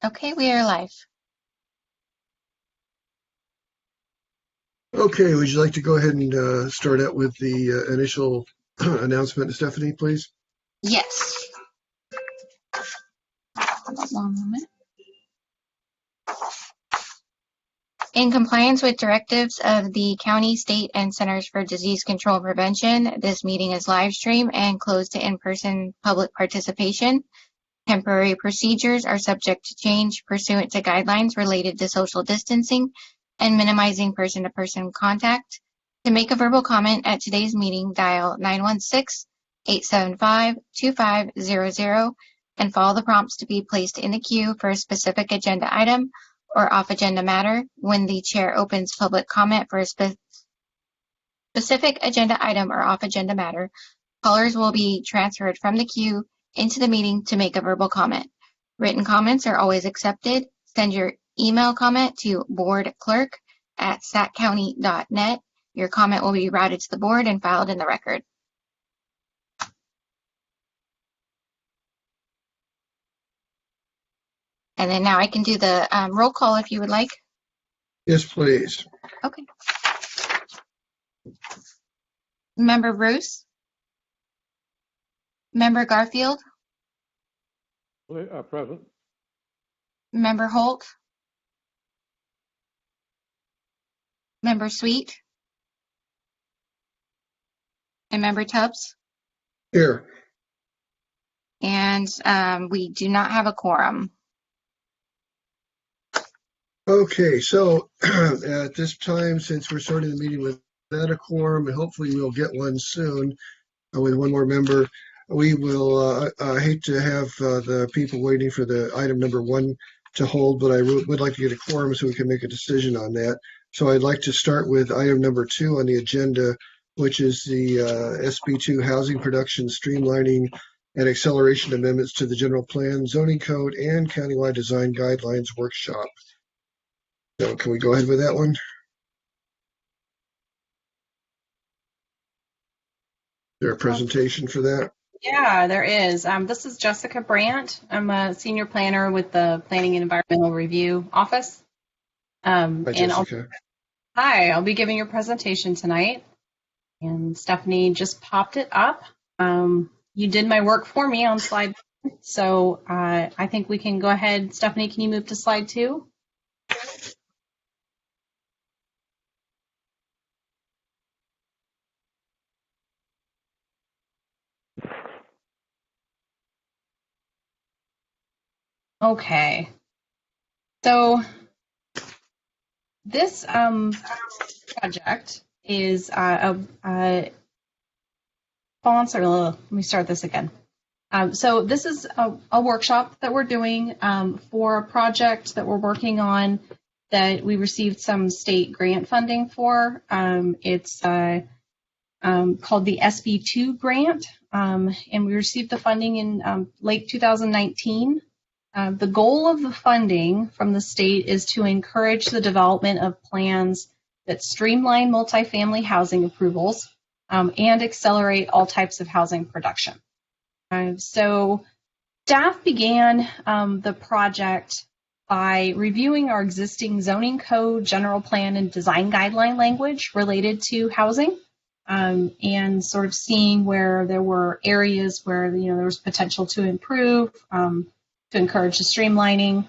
Okay, we are live. Okay, would you like to go ahead and start out with the initial announcement, Stephanie, please? Yes. One moment. In compliance with directives of the county, state, and Centers for Disease Control and Prevention, this meeting is live streamed and closed to in-person public participation. Temporary procedures are subject to change pursuant to guidelines related to social distancing and minimizing person-to-person contact. To make a verbal comment at today's meeting, dial 916-875-2500 and follow the prompts to be placed in the queue for a specific agenda item or off-agenda matter. When the chair opens public comment for a specific agenda item or off-agenda matter, callers will be transferred from the queue into the meeting to make a verbal comment. Written comments are always accepted. Send your email comment to boardclerk@saccounty.net. Your comment will be routed to the board and filed in the record. And then now I can do the roll call if you would like. Yes, please. Okay. Member Bruce? Member Garfield? Present. Member Holt? Member Sweet? And Member Tubbs? Here. And we do not have a quorum. Okay, so at this time, since we're starting the meeting without a quorum, and hopefully we'll get one soon with one more member, we will hate to have the people waiting for the item number 1 to hold, but I would like to get a quorum so we can make a decision on that. So I'd like to start with item number 2 on the agenda, which is the SB2 Housing Production Streamlining and Acceleration Amendments to the General Plan, Zoning Code, and Countywide Design Guidelines Workshop. So can we go ahead with that one? Is there a presentation for that? Yeah, there is. This is Jessica Brandt. I'm a senior planner with the Planning and Environmental Review Office. Hi, Jessica. I'll be giving your presentation tonight. And Stephanie just popped it up. You did my work for me on slide 1, so I think we can go ahead. Stephanie, can you move to slide 2? Okay, so this project is sponsored. Let me start this again. So this is a workshop that we're doing for a project that we're working on that we received some state grant funding for. It's called the SB2 grant, and we received the funding in late 2019. The goal of the funding from the state is to encourage the development of plans that streamline multifamily housing approvals and accelerate all types of housing production. So staff began the project by reviewing our existing zoning code, general plan, and design guideline language related to housing, and sort of seeing where there were areas where there was potential to improve, to encourage the streamlining.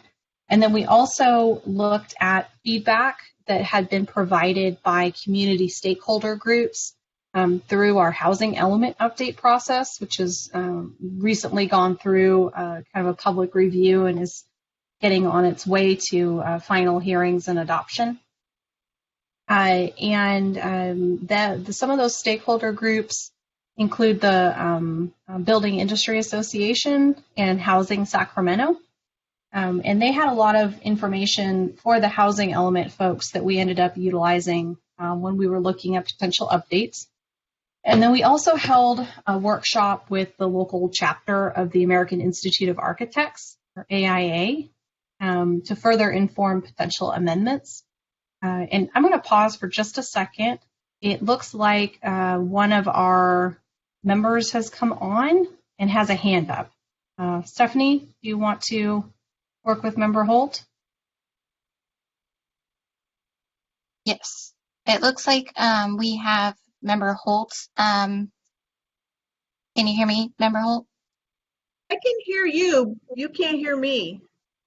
And then we also looked at feedback that had been provided by community stakeholder groups through our housing element update process, which has recently gone through kind of a public review and is getting on its way to final hearings and adoption. Some of those stakeholder groups include the Building Industry Association and Housing Sacramento. And they had a lot of information for the housing element folks that we ended up utilizing when we were looking at potential updates. And then we also held a workshop with the local chapter of the American Institute of Architects, or AIA, to further inform potential amendments. And I'm going to pause for just a second. It looks like one of our members has come on and has a hand up. Stephanie, do you want to work with Member Holt? Yes. It looks like we have Member Holt. Can you hear me, Member Holt? I can hear you. You can't hear me.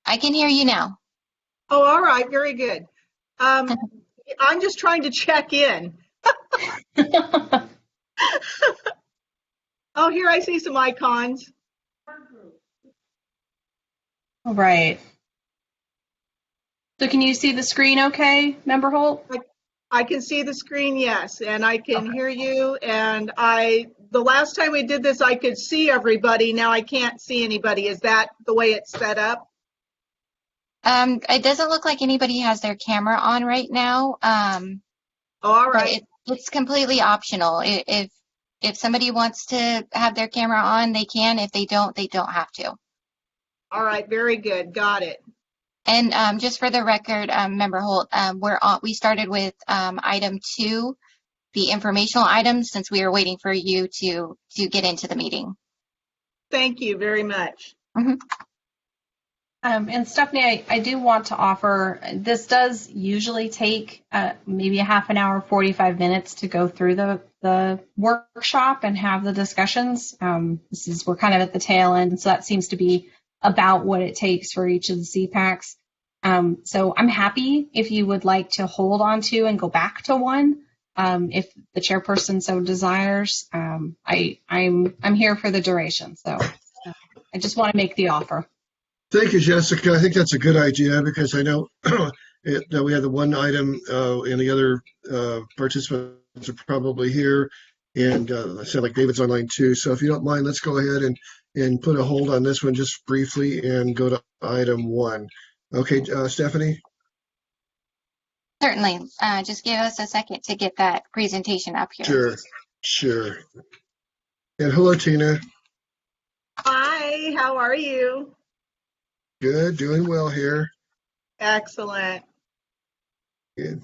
I can hear you now. Oh, all right. Very good. I'm just trying to check in. Oh, here I see some icons. All right. So can you see the screen okay, Member Holt? I can see the screen, yes, and I can hear you. And the last time we did this, I could see everybody. Now I can't see anybody. Is that the way it's set up? It doesn't look like anybody has their camera on right now. Oh, all But right. it's completely optional. If somebody wants to have their camera on, they can. If they don't have to. All right. Very good. Got it. And just for the record, Member Holt, we started with item 2, the informational items, since we were waiting for you to get into the meeting. Thank you very much. Mm-hmm. And Stephanie, I do want to offer, this does usually take maybe a half an hour, 45 minutes to go through the workshop and have the discussions. We're kind of at the tail end, so that seems to be about what it takes for each of the CPACs. So I'm happy if you would like to hold on to and go back to one, if the chairperson so desires. I'm here for the duration, so I just want to make the offer. Thank you, Jessica. I think that's a good idea because I know that we have the one item and the other participants are probably here. And I said like David's online too. So if you don't mind, let's go ahead and put a hold on this one just briefly and go to item 1. Okay, Stephanie? Certainly. Just give us a second to get that presentation up here. Sure. And hello, Tina. Hi, how are you? Good, doing well here. Excellent. Good.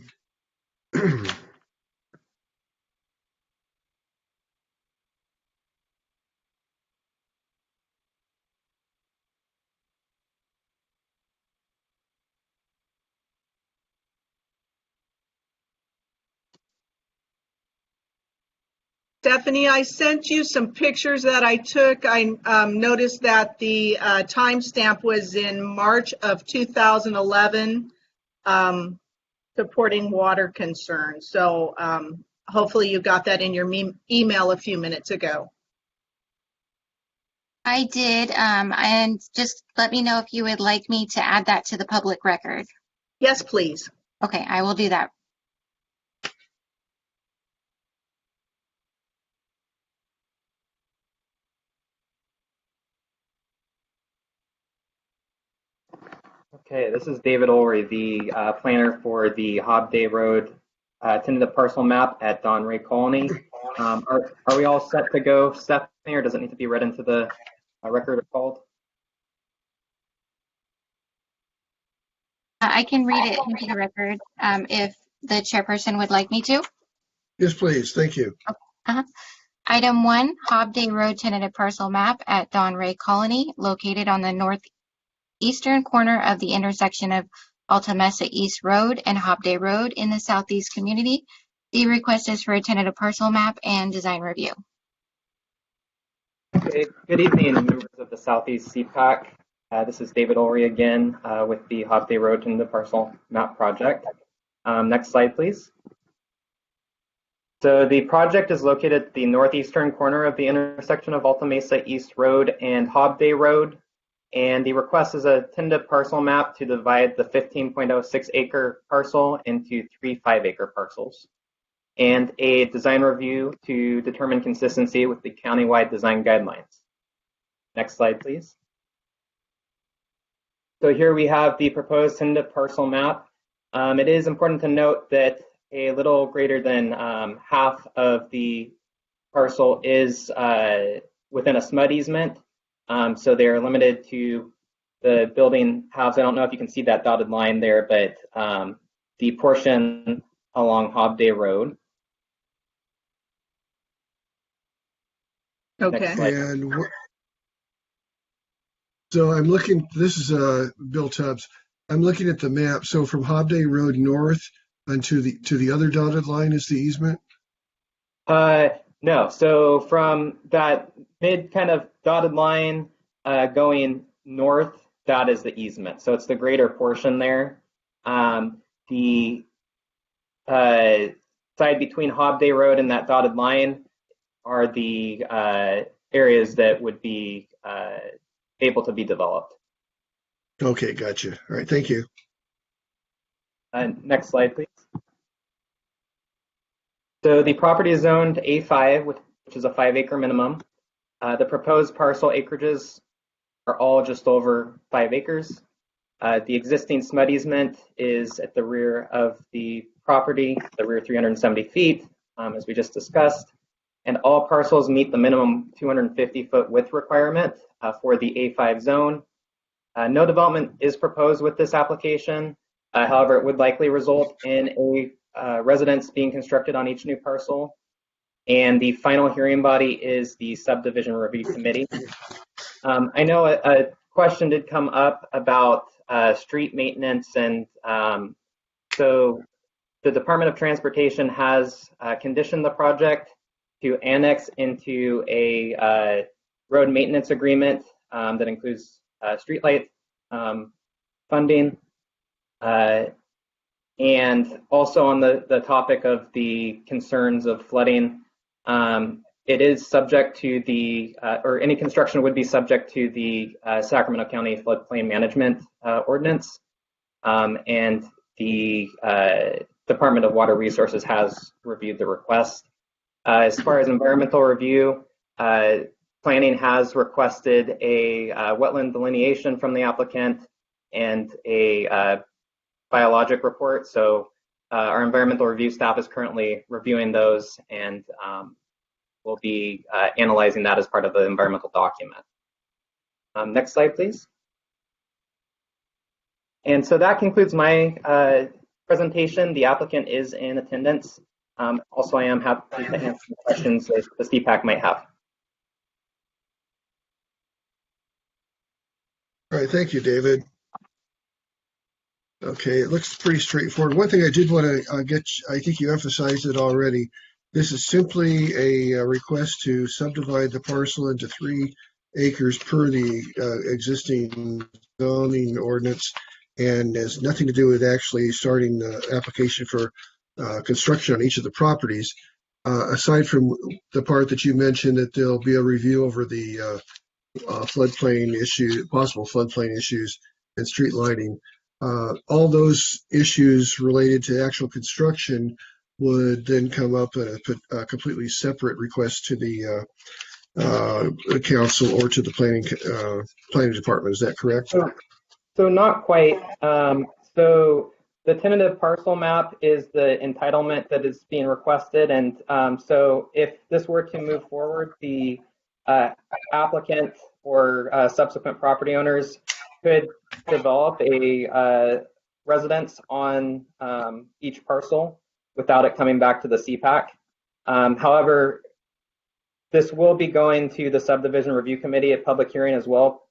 Stephanie, I sent you some pictures that I took. I noticed that the timestamp was in March of 2011, supporting water concerns. So hopefully you got that in your email a few minutes ago. I did, and just let me know if you would like me to add that to the public record. Yes, please. Okay, I will do that. Okay, this is David Ulrey, the planner for the Hobday Road tentative parcel map at Don Ray Colony. Are we all set to go, Stephanie, or does it need to be read into the record or called? I can read it into the record if the chairperson would like me to. Yes, please. Thank you. Item 1, Hobday Road tentative parcel map at Don Ray Colony, located on the northeastern corner of the intersection of Alta Mesa East Road and Hobday Road in the Southeast community. The request is for a tentative parcel map and design review. Okay, good evening, members of the Southeast CPAC. This is David Ulrey again with the Hobday Road tentative parcel map project. Next slide, please. So the project is located at the northeastern corner of the intersection of Alta Mesa East Road and Hobday Road. And the request is a tentative parcel map to divide the 15.06 acre parcel into 3 5-acre parcels, and a design review to determine consistency with the countywide design guidelines. Next slide, please. So here we have the proposed tentative parcel map. It is important to note that a little greater than half of the parcel is within a SMUD easement. So they're limited to the building house. I don't know if you can see that dotted line there, but the portion along Hobday Road. Okay. And So I'm looking, this is Bill Tubbs. I'm looking at the map. So from Hobday Road north onto to the other dotted line is the easement? No. So from that mid kind of dotted line going north, that is the easement. So it's the greater portion there. The side between Hobday Road and that dotted line are the areas that would be able to be developed. Okay, gotcha. All right, thank you. Next slide, please. So the property is zoned A5, which is a 5-acre minimum. The proposed parcel acreages are all just over 5 acres. The existing SMUD easement is at the rear of the property, the rear 370 feet, as we just discussed. And all parcels meet the minimum 250-foot width requirement for the A5 zone. No development is proposed with this application. However, it would likely result in a residence being constructed on each new parcel. And the final hearing body is the subdivision review committee. I know a question did come up about street maintenance, and so the Department of Transportation has conditioned the project to annex into a road maintenance agreement that includes streetlight funding. And also on the topic of the concerns of flooding, it is subject to the, or any construction would be subject to the Sacramento County Floodplain Management Ordinance. And the Department of Water Resources has reviewed the request. As far as environmental review, planning has requested a wetland delineation from the applicant and a biologic report. So our environmental review staff is currently reviewing those, and we'll be analyzing that as part of the environmental document. Next slide, please. And so that concludes my presentation. The applicant is in attendance. Also, I am happy to answer questions that the CPAC might have. All right, thank you, David. Okay, it looks pretty straightforward. One thing I did want to get, I think you emphasized it already. This is simply a request to subdivide the parcel into 3 acres per the existing zoning ordinance, and has nothing to do with actually starting the application for construction on each of the properties. Aside from the part that you mentioned that there'll be a review over the floodplain issue, possible floodplain issues and street lighting. All those issues related to actual construction would then come up at a completely separate request to the council or to the planning department. Is that correct? So not quite. So the tentative parcel map is the entitlement that is being requested. And so if this were to move forward, the applicant or subsequent property owners could develop a residence on each parcel without it coming back to the CPAC. However, this will be going to the subdivision review committee at public hearing as well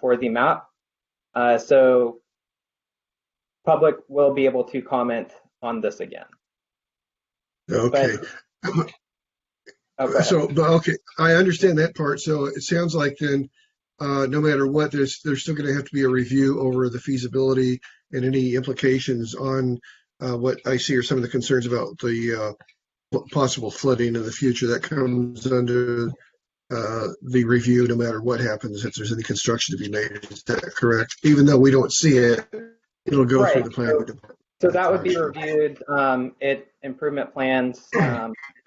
for the map. So public will be able to comment on this again. Okay. Okay, I understand that part. So it sounds like then, no matter what, there's still going to have to be a review over the feasibility and any implications on what I see are some of the concerns about the possible flooding in the future. That comes under the review, no matter what happens, if there's any construction to be made. Is that correct? Even though we don't see it, it'll go through the planning department. So that would be reviewed at improvement plans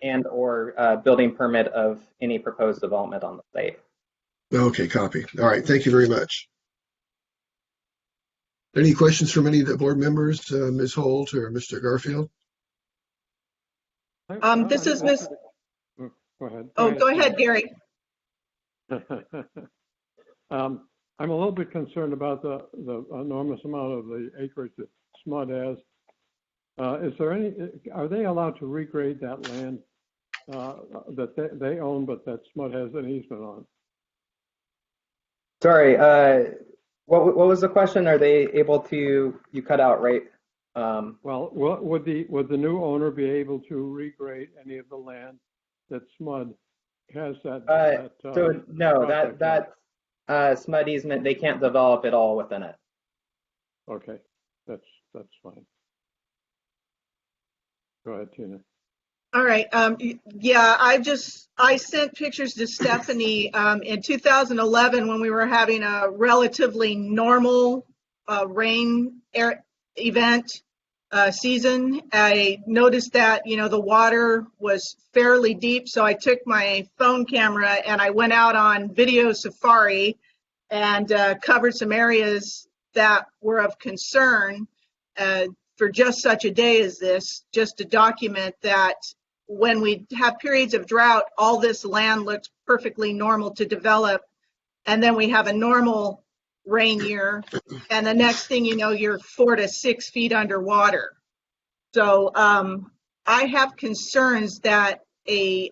and or building permit of any proposed development on the site. Okay, copy. All right, thank you very much. Any questions from any of the board members, Ms. Holt or Mr. Garfield? This is Miss. Go ahead. Oh, go ahead, Gary. I'm a little bit concerned about the enormous amount of the acreage that SMUD has. Are they allowed to regrade that land that they own, but that SMUD has an easement on? Sorry, what was the question? Are they able to, you cut out, right? Well, would the new owner be able to regrade any of the land that SMUD has So no, that SMUD easement, they can't develop it all within it. Okay, that's fine. Go ahead, Tina. All right. Yeah, I sent pictures to Stephanie in 2011 when we were having a relatively normal rain event season. I noticed that, the water was fairly deep. So I took my phone camera and I went out on video safari and covered some areas that were of concern for just such a day as this, just to document that when we have periods of drought, all this land looks perfectly normal to develop. And then we have a normal rain year. And the next thing you know, you're 4 to 6 feet underwater. So I have concerns that a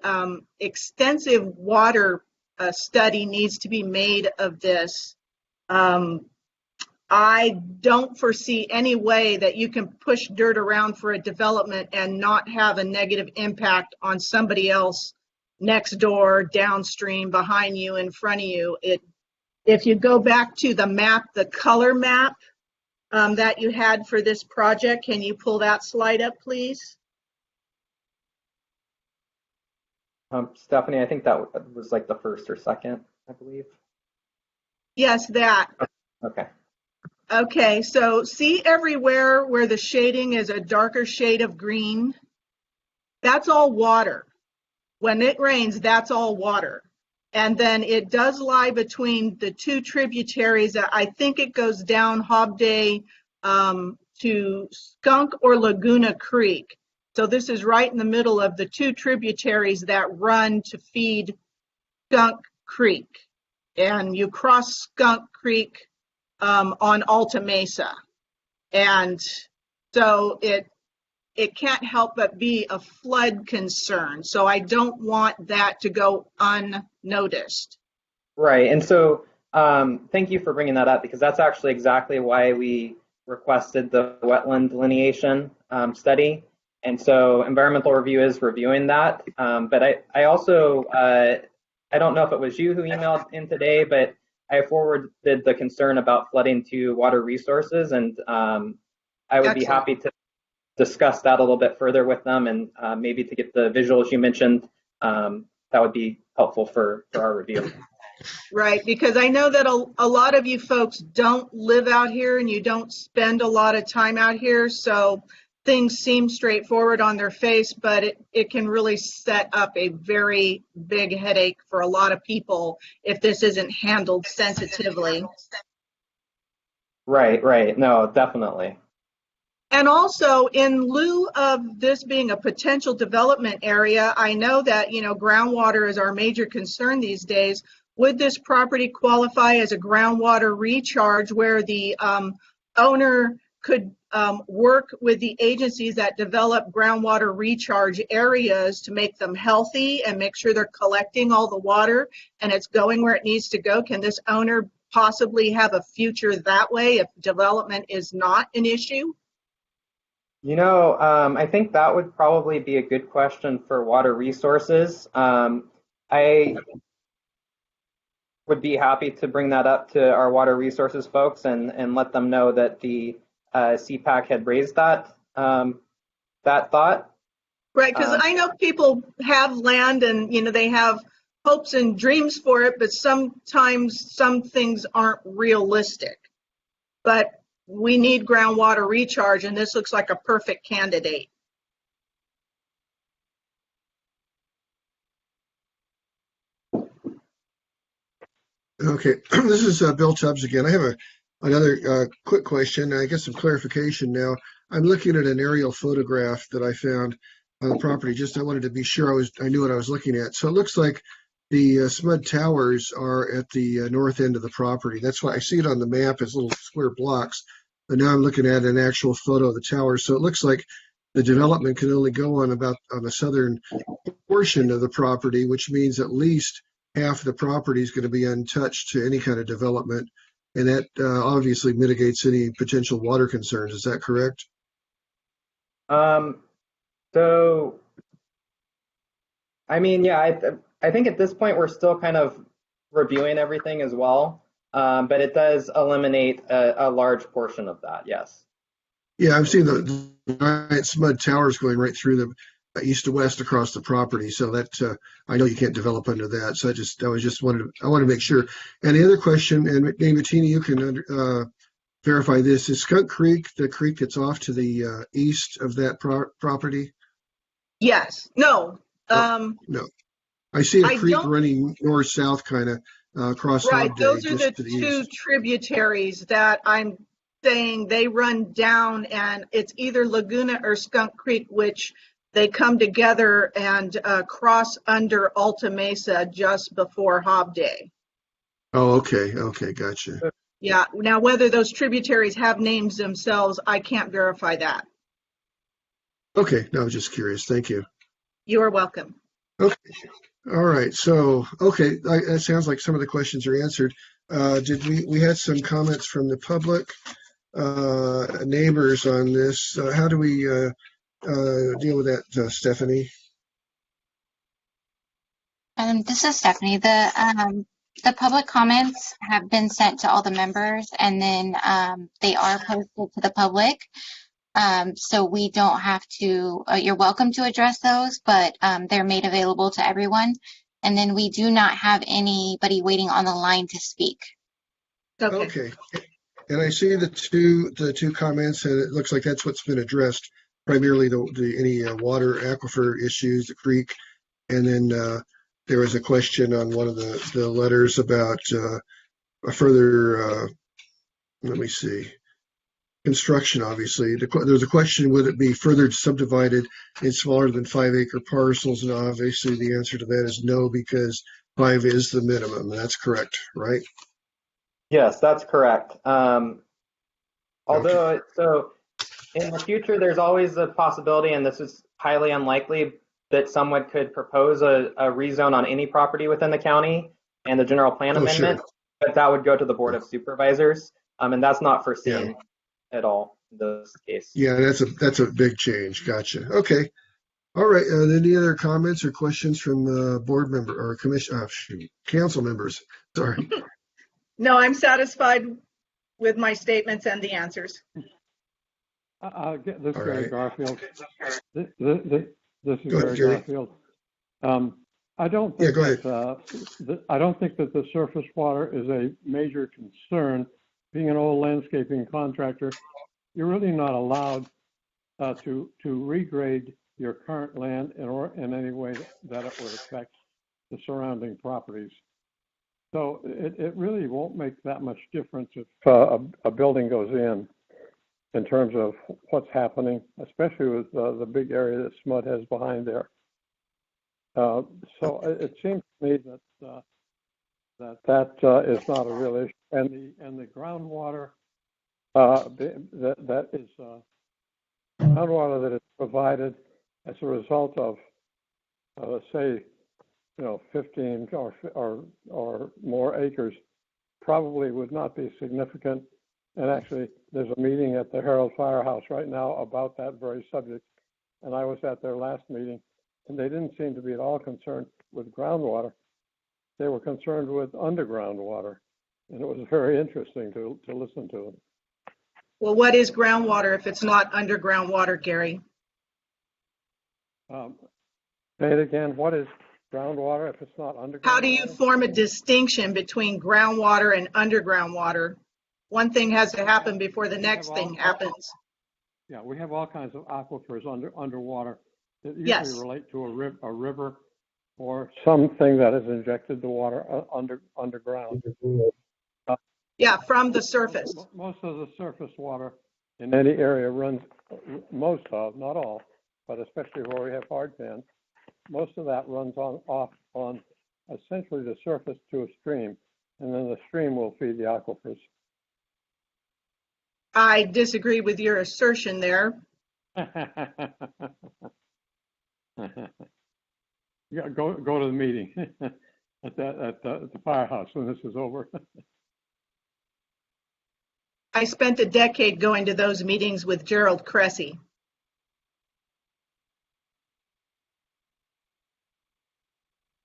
extensive water study needs to be made of this. I don't foresee any way that you can push dirt around for a development and not have a negative impact on somebody else next door, downstream, behind you, in front of you. If you go back to the map, the color map that you had for this project, can you pull that slide up, please? Stephanie, I think that was like the first or second, I believe. Yes, that. Okay. Okay, so see everywhere where the shading is a darker shade of green? That's all water. When it rains, that's all water. And then it does lie between the two tributaries. I think it goes down Hobday to Skunk or Laguna Creek. So this is right in the middle of the two tributaries that run to feed Skunk Creek. And you cross Skunk Creek on Alta Mesa. And so it can't help but be a flood concern. So I don't want that to go unnoticed. Right. And so thank you for bringing that up, because that's actually exactly why we requested the wetland delineation study. And so environmental review is reviewing that. But I also, I don't know if it was you who emailed in today, but I forwarded the concern about flooding to water resources, and I would be happy to discuss that a little bit further with them, and maybe to get the visuals you mentioned. That would be helpful for our review. Right, because I know that a lot of you folks don't live out here and you don't spend a lot of time out here, so things seem straightforward on their face, but it can really set up a very big headache for a lot of people if this isn't handled sensitively. Right. No, definitely. And also, in lieu of this being a potential development area, I know that, groundwater is our major concern these days. Would this property qualify as a groundwater recharge where the owner could work with the agencies that develop groundwater recharge areas to make them healthy and make sure they're collecting all the water and it's going where it needs to go? Can this owner possibly have a future that way if development is not an issue? I think that would probably be a good question for water resources. I would be happy to bring that up to our water resources folks and let them know that the CPAC had raised that thought. Right, because I know people have land and, they have hopes and dreams for it, but sometimes some things aren't realistic. But we need groundwater recharge, and this looks like a perfect candidate. Okay, this is Bill Tubbs again. I have another quick question. I get some clarification now. I'm looking at an aerial photograph that I found on the property. I wanted to be sure I knew what I was looking at. So it looks like the SMUD towers are at the north end of the property. That's why I see it on the map as little square blocks. But now I'm looking at an actual photo of the towers. So it looks like the development can only go on the southern portion of the property, which means at least half of the property is going to be untouched to any kind of development, and that obviously mitigates any potential water concerns. Is that correct? So, I mean, yeah, I think at this point we're still kind of reviewing everything as well, but it does eliminate a large portion of that, yes. Yeah, I've seen the giant SMUD towers going right through the east to west across the property. So that I know you can't develop under that. So I want to make sure. And the other question, and maybe Tina, you can verify this: is Skunk Creek the creek that's off to the east of that property? Yes. No. No, I see a I creek don't. running north south kind of across Right. Hog Day, Those are the just to the two east. tributaries that I'm saying they run down, and it's either Laguna or Skunk Creek, which they come together and cross under Alta Mesa just before Hob Day. Oh, okay, gotcha. Yeah. Now, whether those tributaries have names themselves, I can't verify that. Okay, no, I was just curious. Thank you. You are welcome. Okay. All right. So, okay, it sounds like some of the questions are answered. Did we had some comments from the public, neighbors on this? How do we deal with that, Stephanie? This is Stephanie. The public comments have been sent to all the members, and then they are posted to the public. So we don't have to, you're welcome to address those, but they're made available to everyone. And then we do not have anybody waiting on the line to speak. Okay. And I see the two comments, and it looks like that's what's been addressed, primarily any water aquifer issues, the creek, and then there was a question on one of the letters about a further, let me see, construction, obviously. There's a question, would it be further subdivided in smaller than 5-acre parcels? And obviously the answer to that is no, because 5 is the minimum. That's correct, right? Yes, that's correct. Although, so in the future, there's always a possibility, and this is highly unlikely, that someone could propose a rezone on any property within the county and the general plan amendment, sure. but that would go to the Board of Supervisors, and that's not foreseen at all in this case. Yeah, that's a big change. Gotcha. Okay. All right. Any other comments or questions from board member or council members? Sorry. No, I'm satisfied with my statements and the answers. I'll get this, All Gary right. Garfield. This is Go ahead, Gary Gary. Garfield. I don't Yeah, think go ahead. I don't think that the surface water is a major concern. Being an old landscaping contractor, you're really not allowed to regrade your current land in any way that it would affect the surrounding properties. So it really won't make that much difference if a building goes in terms of what's happening, especially with the big area that SMUD has behind there. So it seems to me that is not a real issue, and the groundwater that is groundwater that is provided as a result of say 15 or more acres probably would not be significant. And actually, there's a meeting at the Herald Firehouse right now about that very subject, and I was at their last meeting, and they didn't seem to be at all concerned with groundwater. They were concerned with underground water, and it was very interesting to listen to them. Well, what is groundwater if it's not underground water, Gary? Say it again. What is groundwater if it's not underground? How do you form a distinction between groundwater and underground water? One thing has to happen before the next thing happens. Yeah, we have all kinds of aquifers underwater that usually relate to a river or something that has injected the water underground. Yeah, from the surface. Most of the surface water in any area runs, most of, not all, but especially where we have hard pans, most of that runs off on essentially the surface to a stream, and then the stream will feed the aquifers. I disagree with your assertion there. Yeah, go to the meeting. at the firehouse when this is over. I spent a decade going to those meetings with Gerald Cressy.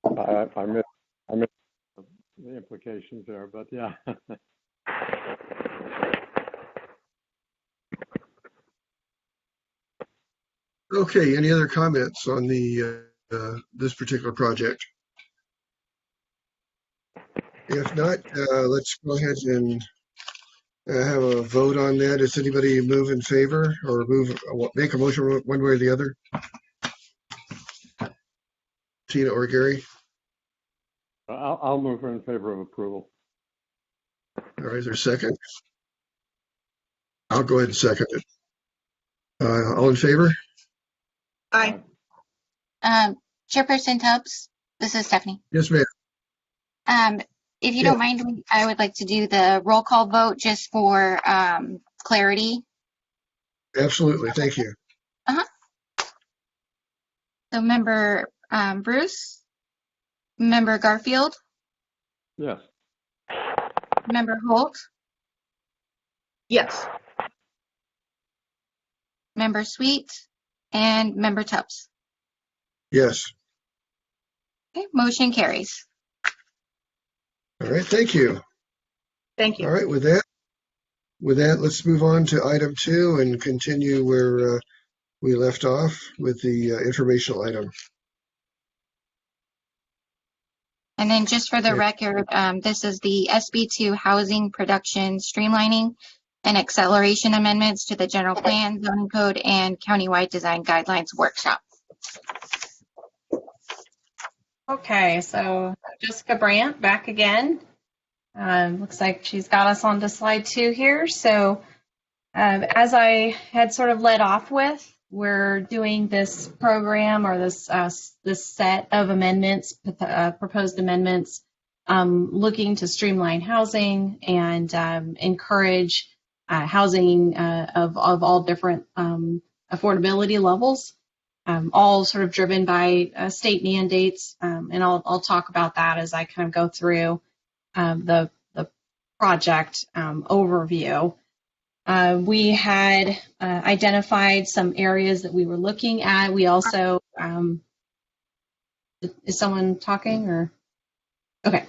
I miss the implications there, but yeah. Okay, any other comments on the this particular project? If not, let's go ahead and have a vote on that. Does anybody move in favor or make a motion one way or the other? Tina or Gary? I'll move in favor of approval. All right, is there a second? I'll go ahead and second it. All in favor? Aye. Chairperson Tubbs, this is Stephanie. Yes, ma'am. If you don't mind, I would like to do the roll call vote just for clarity. Absolutely, thank you. So member Bruce, member Garfield, Yes. member Holt, Yes. member Sweet, and member Tubbs. Yes. Okay, motion carries. All right, thank you. Thank you. All right, with that, let's move on to item 2 and continue where we left off with the informational item. And then just for the record, this is the SB2 Housing Production Streamlining and Acceleration Amendments to the General Plan, Zoning Code, and Countywide Design Guidelines Workshop. Okay, so Jessica Brandt back again. Looks like she's got us on to slide 2 here. So as I had sort of led off with, we're doing this program or this set of amendments, proposed amendments, looking to streamline housing and encourage housing of all different affordability levels, all sort of driven by state mandates. And I'll talk about that as I kind of go through the project overview. We had identified some areas that we were looking at. We also, is someone talking or? Okay.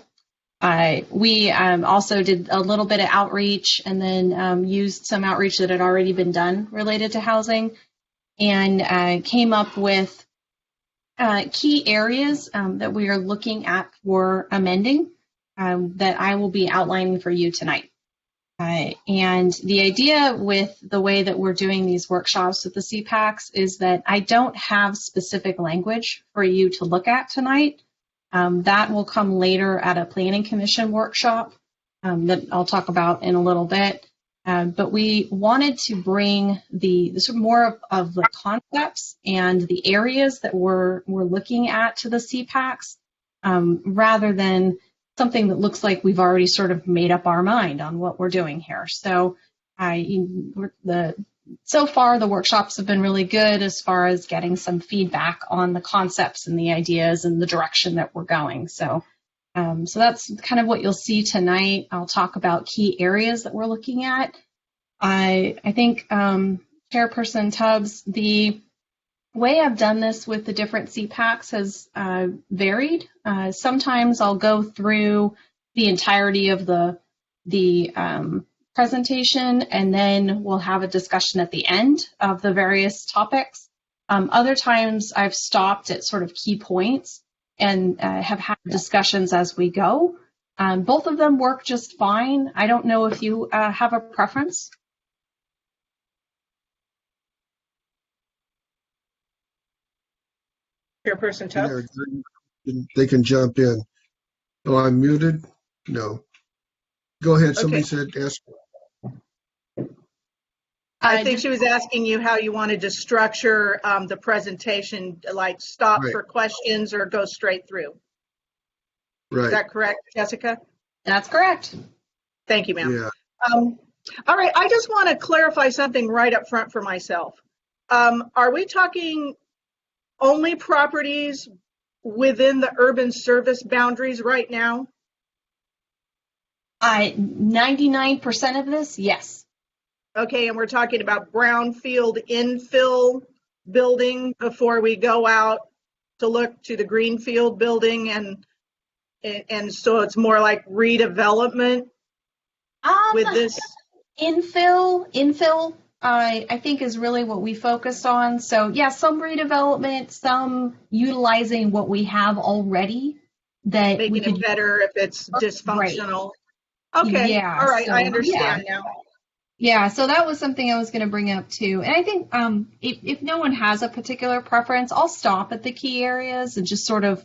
We also did a little bit of outreach and then used some outreach that had already been done related to housing and came up with key areas that we are looking at for amending that I will be outlining for you tonight. And the idea with the way that we're doing these workshops with the CPACs is that I don't have specific language for you to look at tonight. That will come later at a planning commission workshop that I'll talk about in a little bit. But we wanted to bring the sort of more of the concepts and the areas that we're looking at to the CPACs rather than something that looks like we've already sort of made up our mind on what we're doing here. So so far the workshops have been really good as far as getting some feedback on the concepts and the ideas and the direction that we're going. So that's kind of what you'll see tonight. I'll talk about key areas that we're looking at. I think Chairperson Tubbs, the way I've done this with the different CPACs has varied. Sometimes I'll go through the entirety of the presentation and then we'll have a discussion at the end of the various topics. Other times I've stopped at sort of key points and have had discussions as we go. Both of them work just fine. I don't know if you have a preference. Chairperson Tubbs? They can jump in. Oh, I'm muted? No. Go ahead. Somebody said ask. I think she was asking you how you wanted to structure the presentation, like stop for questions or go straight through. Right. Is that correct, Jessica? That's correct. Thank you, ma'am. Yeah. All right, I just want to clarify something right up front for myself. Are we talking only properties within the urban service boundaries right now? 99% of this, yes. Okay, and we're talking about brownfield infill building before we go out to look to the greenfield building, and so it's more like redevelopment with this. Infill, I think is really what we focused on. So yeah, some redevelopment, some utilizing what we have already that we Making could it better if it's dysfunctional. Right. Okay, Yeah, all right, I so, understand now. Yeah, so that was something I was going to bring up too. And I think if no one has a particular preference, I'll stop at the key areas and just sort of,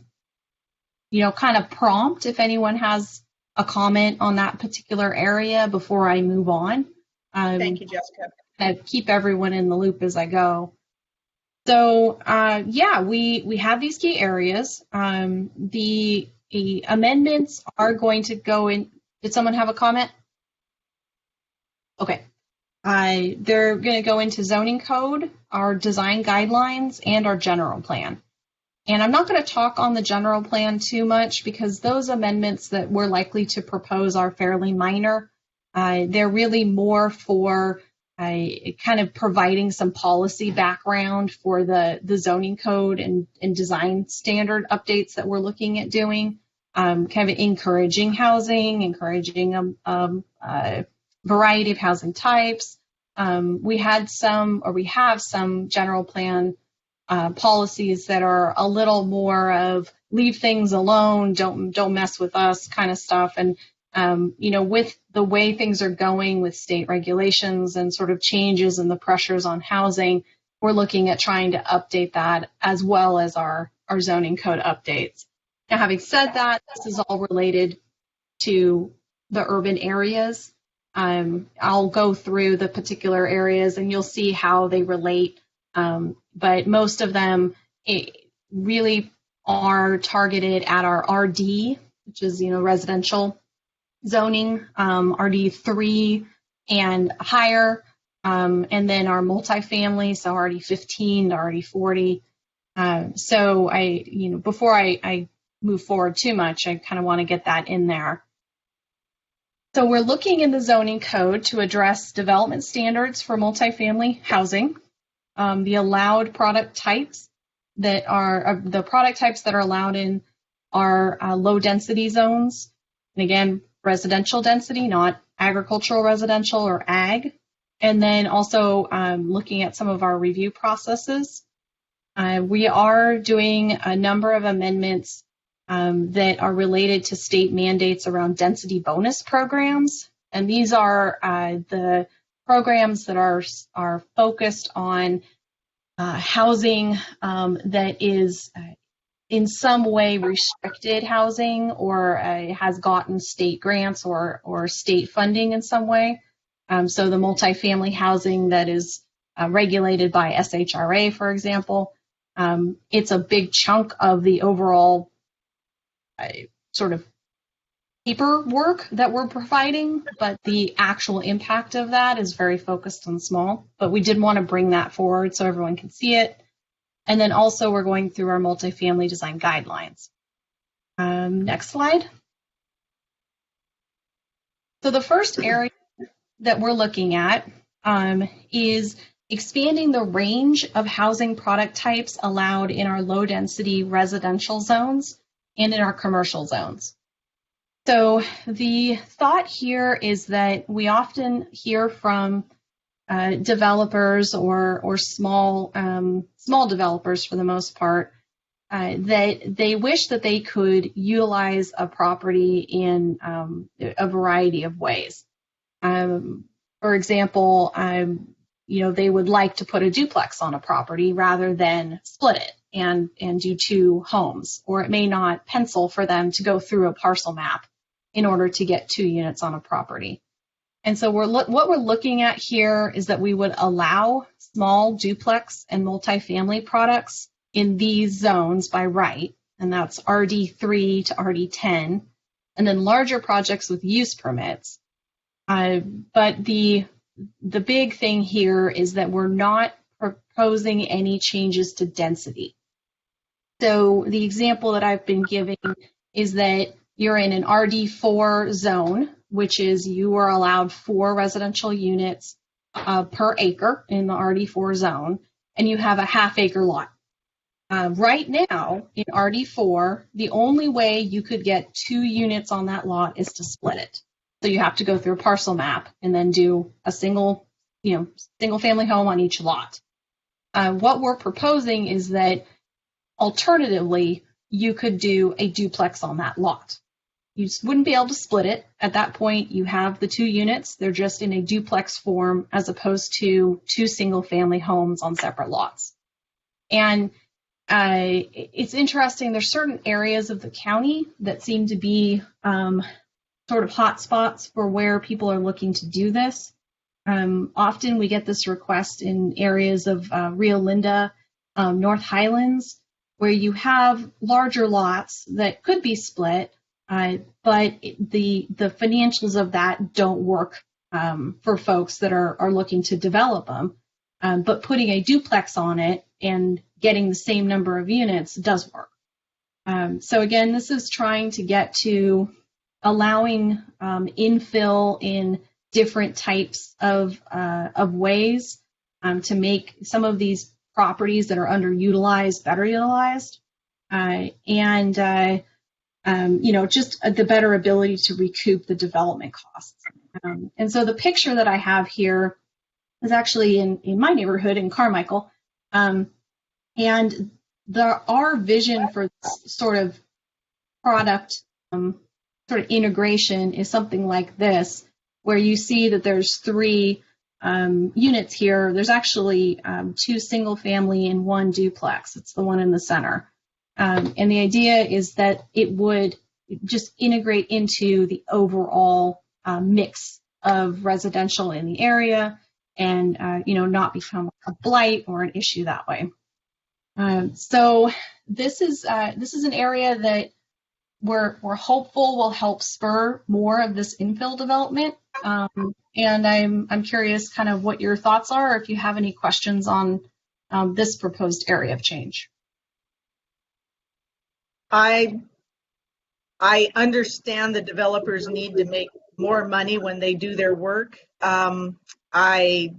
kind of prompt if anyone has a comment on that particular area before I move on. Thank you, Jessica. I keep everyone in the loop as I go. So yeah, we have these key areas. The amendments are going to go in. Did someone have a comment? Okay. They're going to go into zoning code, our design guidelines, and our general plan. And I'm not going to talk on the general plan too much because those amendments that we're likely to propose are fairly minor. They're really more for kind of providing some policy background for the zoning code and design standard updates that we're looking at doing, kind of encouraging housing, encouraging a variety of housing types. We have some general plan policies that are a little more of leave things alone, don't mess with us kind of stuff. And with the way things are going with state regulations and sort of changes and the pressures on housing, we're looking at trying to update that as well as our zoning code updates. Now, having said that, this is all related to the urban areas. I'll go through the particular areas and you'll see how they relate. But most of them really are targeted at our RD, which is, residential zoning, RD3 and higher, and then our multifamily, so RD15 to RD40. So before I move forward too much, I kind of want to get that in there. So we're looking in the zoning code to address development standards for multifamily housing, the allowed product types that are the product types that are allowed in are low density zones. And again, residential density, not agricultural residential or ag. And then also looking at some of our review processes. We are doing a number of amendments that are related to state mandates around density bonus programs. And these are the programs that are focused on housing that is in some way restricted housing or has gotten state grants or state funding in some way. So the multifamily housing that is regulated by SHRA, for example, it's a big chunk of the overall sort of paperwork that we're providing, but the actual impact of that is very focused and small. But we did want to bring that forward so everyone can see it. And then also we're going through our multifamily design guidelines. Next slide. So the first area that we're looking at is expanding the range of housing product types allowed in our low density residential zones and in our commercial zones. So the thought here is that we often hear from developers or small developers for the most part that they wish that they could utilize a property in a variety of ways. For example, they would like to put a duplex on a property rather than split it and do two homes, or it may not pencil for them to go through a parcel map in order to get 2 units on a property. And so what we're looking at here is that we would allow small duplex and multifamily products in these zones by right, and that's RD3 to RD10, and then larger projects with use permits. But the big thing here is that we're not proposing any changes to density. So the example that I've been giving is that you're in an RD4 zone, which is you are allowed 4 residential units per acre in the RD4 zone, and you have a half-acre lot. Right now, in RD4, the only way you could get 2 units on that lot is to split it. So you have to go through a parcel map and then do a single family home on each lot. What we're proposing is that alternatively, you could do a duplex on that lot. You just wouldn't be able to split it. At that point, you have the 2 units. They're just in a duplex form as opposed to 2 single-family homes on separate lots. And it's interesting. There's certain areas of the county that seem to be sort of hot spots for where people are looking to do this. Often we get this request in areas of Rio Linda, North Highlands, where you have larger lots that could be split, but the financials of that don't work for folks that are looking to develop them. But putting a duplex on it and getting the same number of units does work. So again, this is trying to get to allowing infill in different types of ways to make some of these properties that are underutilized better utilized, and just the better ability to recoup the development costs. And so the picture that I have here is actually in my neighborhood in Carmichael, and our vision for this sort of product sort of integration is something like this, where you see that there's 3 units here. There's actually 2 single family and 1 duplex. It's the one in the center. And the idea is that it would just integrate into the overall mix of residential in the area and, not become a blight or an issue that way. So this is an area that we're hopeful will help spur more of this infill development. And I'm curious kind of what your thoughts are, or if you have any questions on this proposed area of change. I understand the developers need to make more money when they do their work. My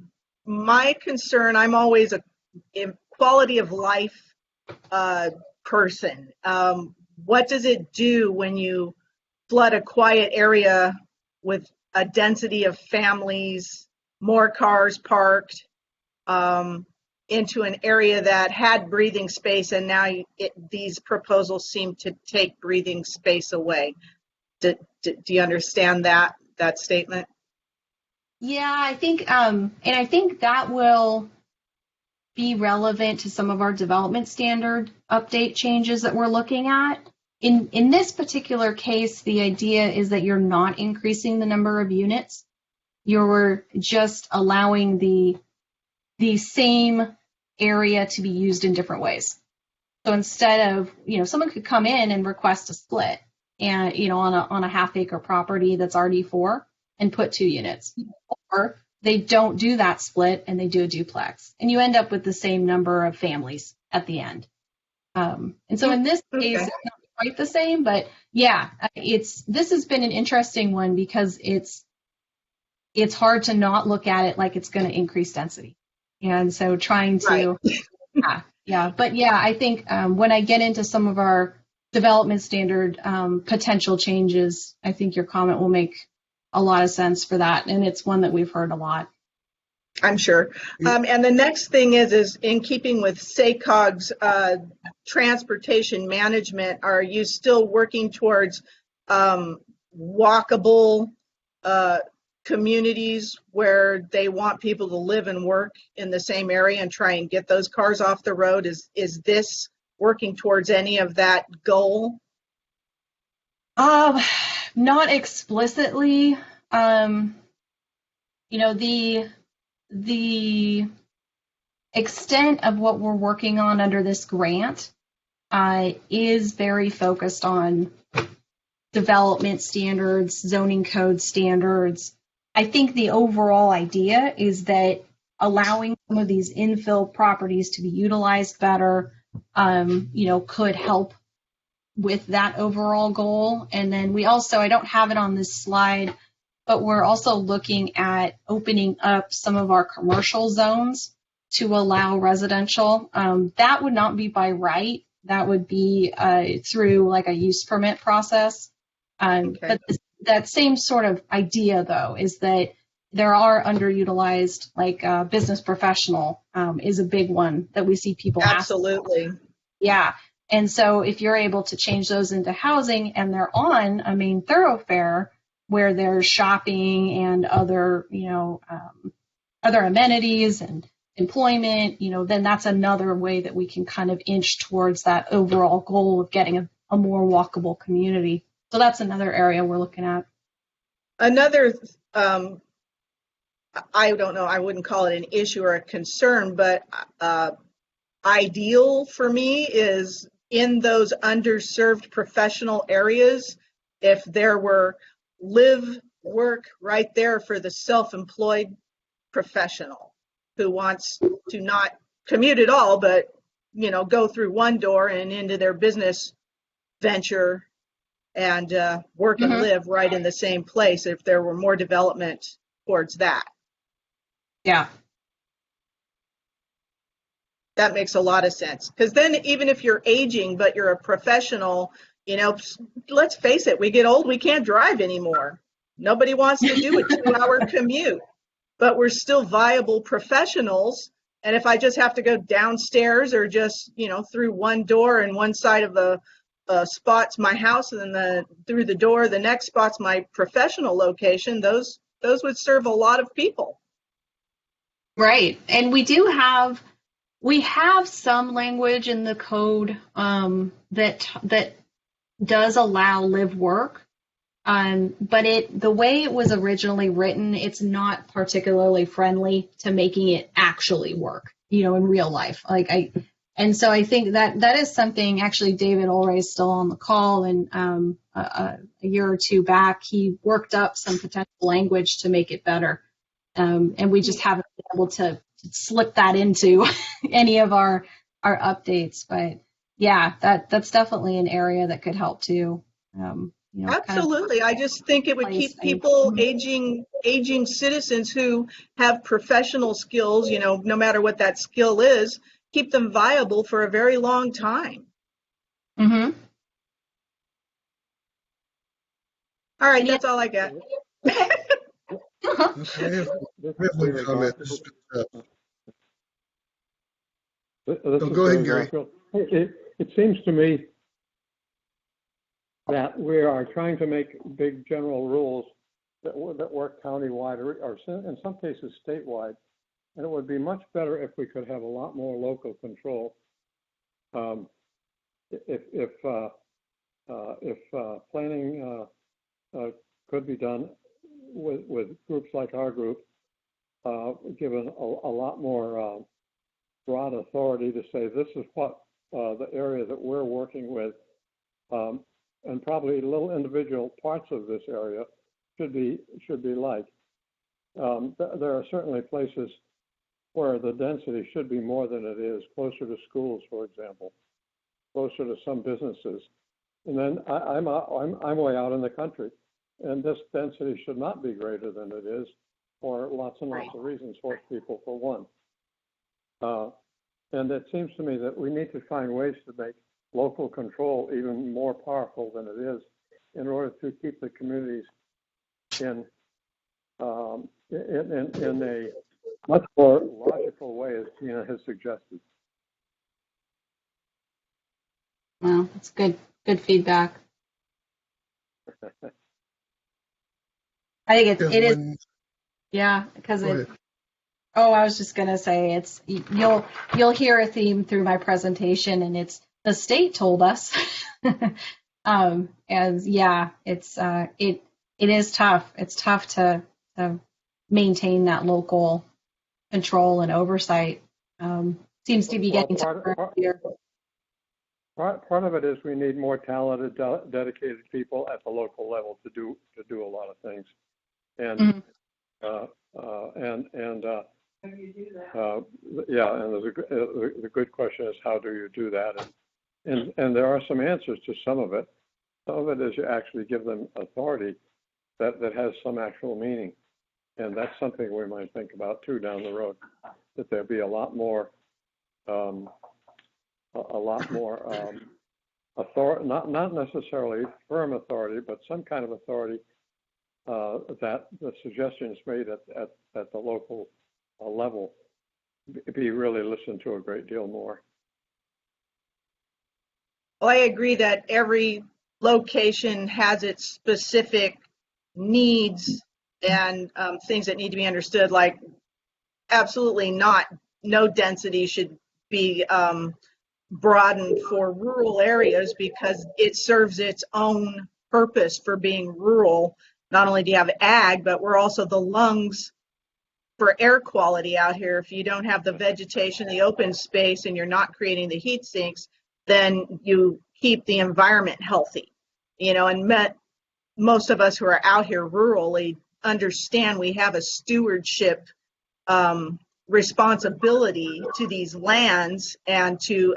concern, I'm always a quality of life person. What does it do when you flood a quiet area with a density of families, more cars parked, into an area that had breathing space, and now these proposals seem to take breathing space away? Do you understand that statement? Yeah, I think, and I think that will be relevant to some of our development standard update changes that we're looking at. In this particular case, the idea is that you're not increasing the number of units. You're just allowing the same area to be used in different ways. So instead of, someone could come in and request a split and, on a half-acre property that's RD4 and put 2 units. Or they don't do that split and they do a duplex. And you end up with the same number of families at the end. And so in this case, it's not quite the same, but yeah, this has been an interesting one because it's hard to not look at it like it's going to increase density. And so trying to, I think when I get into some of our development standard potential changes, I think your comment will make a lot of sense for that. And it's one that we've heard a lot. I'm sure. And the next thing is in keeping with SACOG's transportation management, are you still working towards walkable communities where they want people to live and work in the same area and try and get those cars off the road? Is this working towards any of that goal? Not explicitly. The extent of what we're working on under this grant is very focused on development standards, zoning code standards. I think the overall idea is that allowing some of these infill properties to be utilized better, could help with that overall goal. And then we also, I don't have it on this slide, but we're also looking at opening up some of our commercial zones to allow residential. That would not be by right. That would be through like a use permit process. Okay. But that same sort of idea, though, is that there are underutilized, like business professional is a big one that we see people ask. Absolutely. Yeah. And so if you're able to change those into housing and they're on a main thoroughfare where there's shopping and other, other amenities and employment, then that's another way that we can kind of inch towards that overall goal of getting a more walkable community. So that's another area we're looking at. Another, I don't know, I wouldn't call it an issue or a concern, but ideal for me is in those underserved professional areas, if there were live work right there for the self-employed professional who wants to not commute at all, but go through one door and into their business venture and work and live right in the same place. If there were more development towards that. Yeah. That makes a lot of sense. Because then even if you're aging, but you're a professional, let's face it, we get old, we can't drive anymore. Nobody wants to do a 2-hour commute, but we're still viable professionals. And if I just have to go downstairs or just, through one door and one side of the spot's my house and then through the door, the next spot's my professional location, those would serve a lot of people. Right. And we have some language in the code that does allow live work, but the way it was originally written, it's not particularly friendly to making it actually work, in real life. And so I think that is something. Actually, David Ulrey is still on the call, and a year or two back, he worked up some potential language to make it better, and we just haven't been able to slip that into any of our updates. But yeah, that's definitely an area that could help too. Absolutely. I just think it would keep people, aging citizens who have professional skills, no matter what that skill is, keep them viable for a very long time. Mm-hmm. All right, that's all I got. Okay, I have one comment. Go ahead, Gary. It seems to me that we are trying to make big general rules that work countywide or in some cases statewide, and it would be much better if we could have a lot more local control. If planning could be done with groups like our group, given a lot more broad authority to say this is what the area that we're working with, and probably little individual parts of this area should be like. There are certainly places where the density should be more than it is, closer to schools, for example, closer to some businesses. And then I'm way out in the country, and this density should not be greater than it is, for lots and lots of reasons. Horse people, for one. And it seems to me that we need to find ways to make local control even more powerful than it is, in order to keep the communities in a much more logical way, as Tina has suggested. Well, that's good feedback. I think it is. Yeah, because I was just gonna say you'll hear a theme through my presentation, and it's the state told us. As yeah, it is tough. It's tough to maintain that local control and oversight. Seems to be getting tougher here. Part of it is we need more talented, dedicated people at the local level to do a lot of things, and yeah, and the good question is, how do you do that? And there are some answers to some of it. Some of it is you actually give them authority that has some actual meaning. And that's something we might think about too down the road, that there'll be a lot more authority, not necessarily firm authority, but some kind of authority that the suggestions made at the local level be really listened to a great deal more. Well, I agree that every location has its specific needs and things that need to be understood, like absolutely not, no density should be broadened for rural areas because it serves its own purpose for being rural. Not only do you have ag, but we're also the lungs for air quality out here. If you don't have the vegetation, the open space, and you're not creating the heat sinks, then you keep the environment healthy. You know, and most of us who are out here rurally understand we have a stewardship responsibility to these lands and to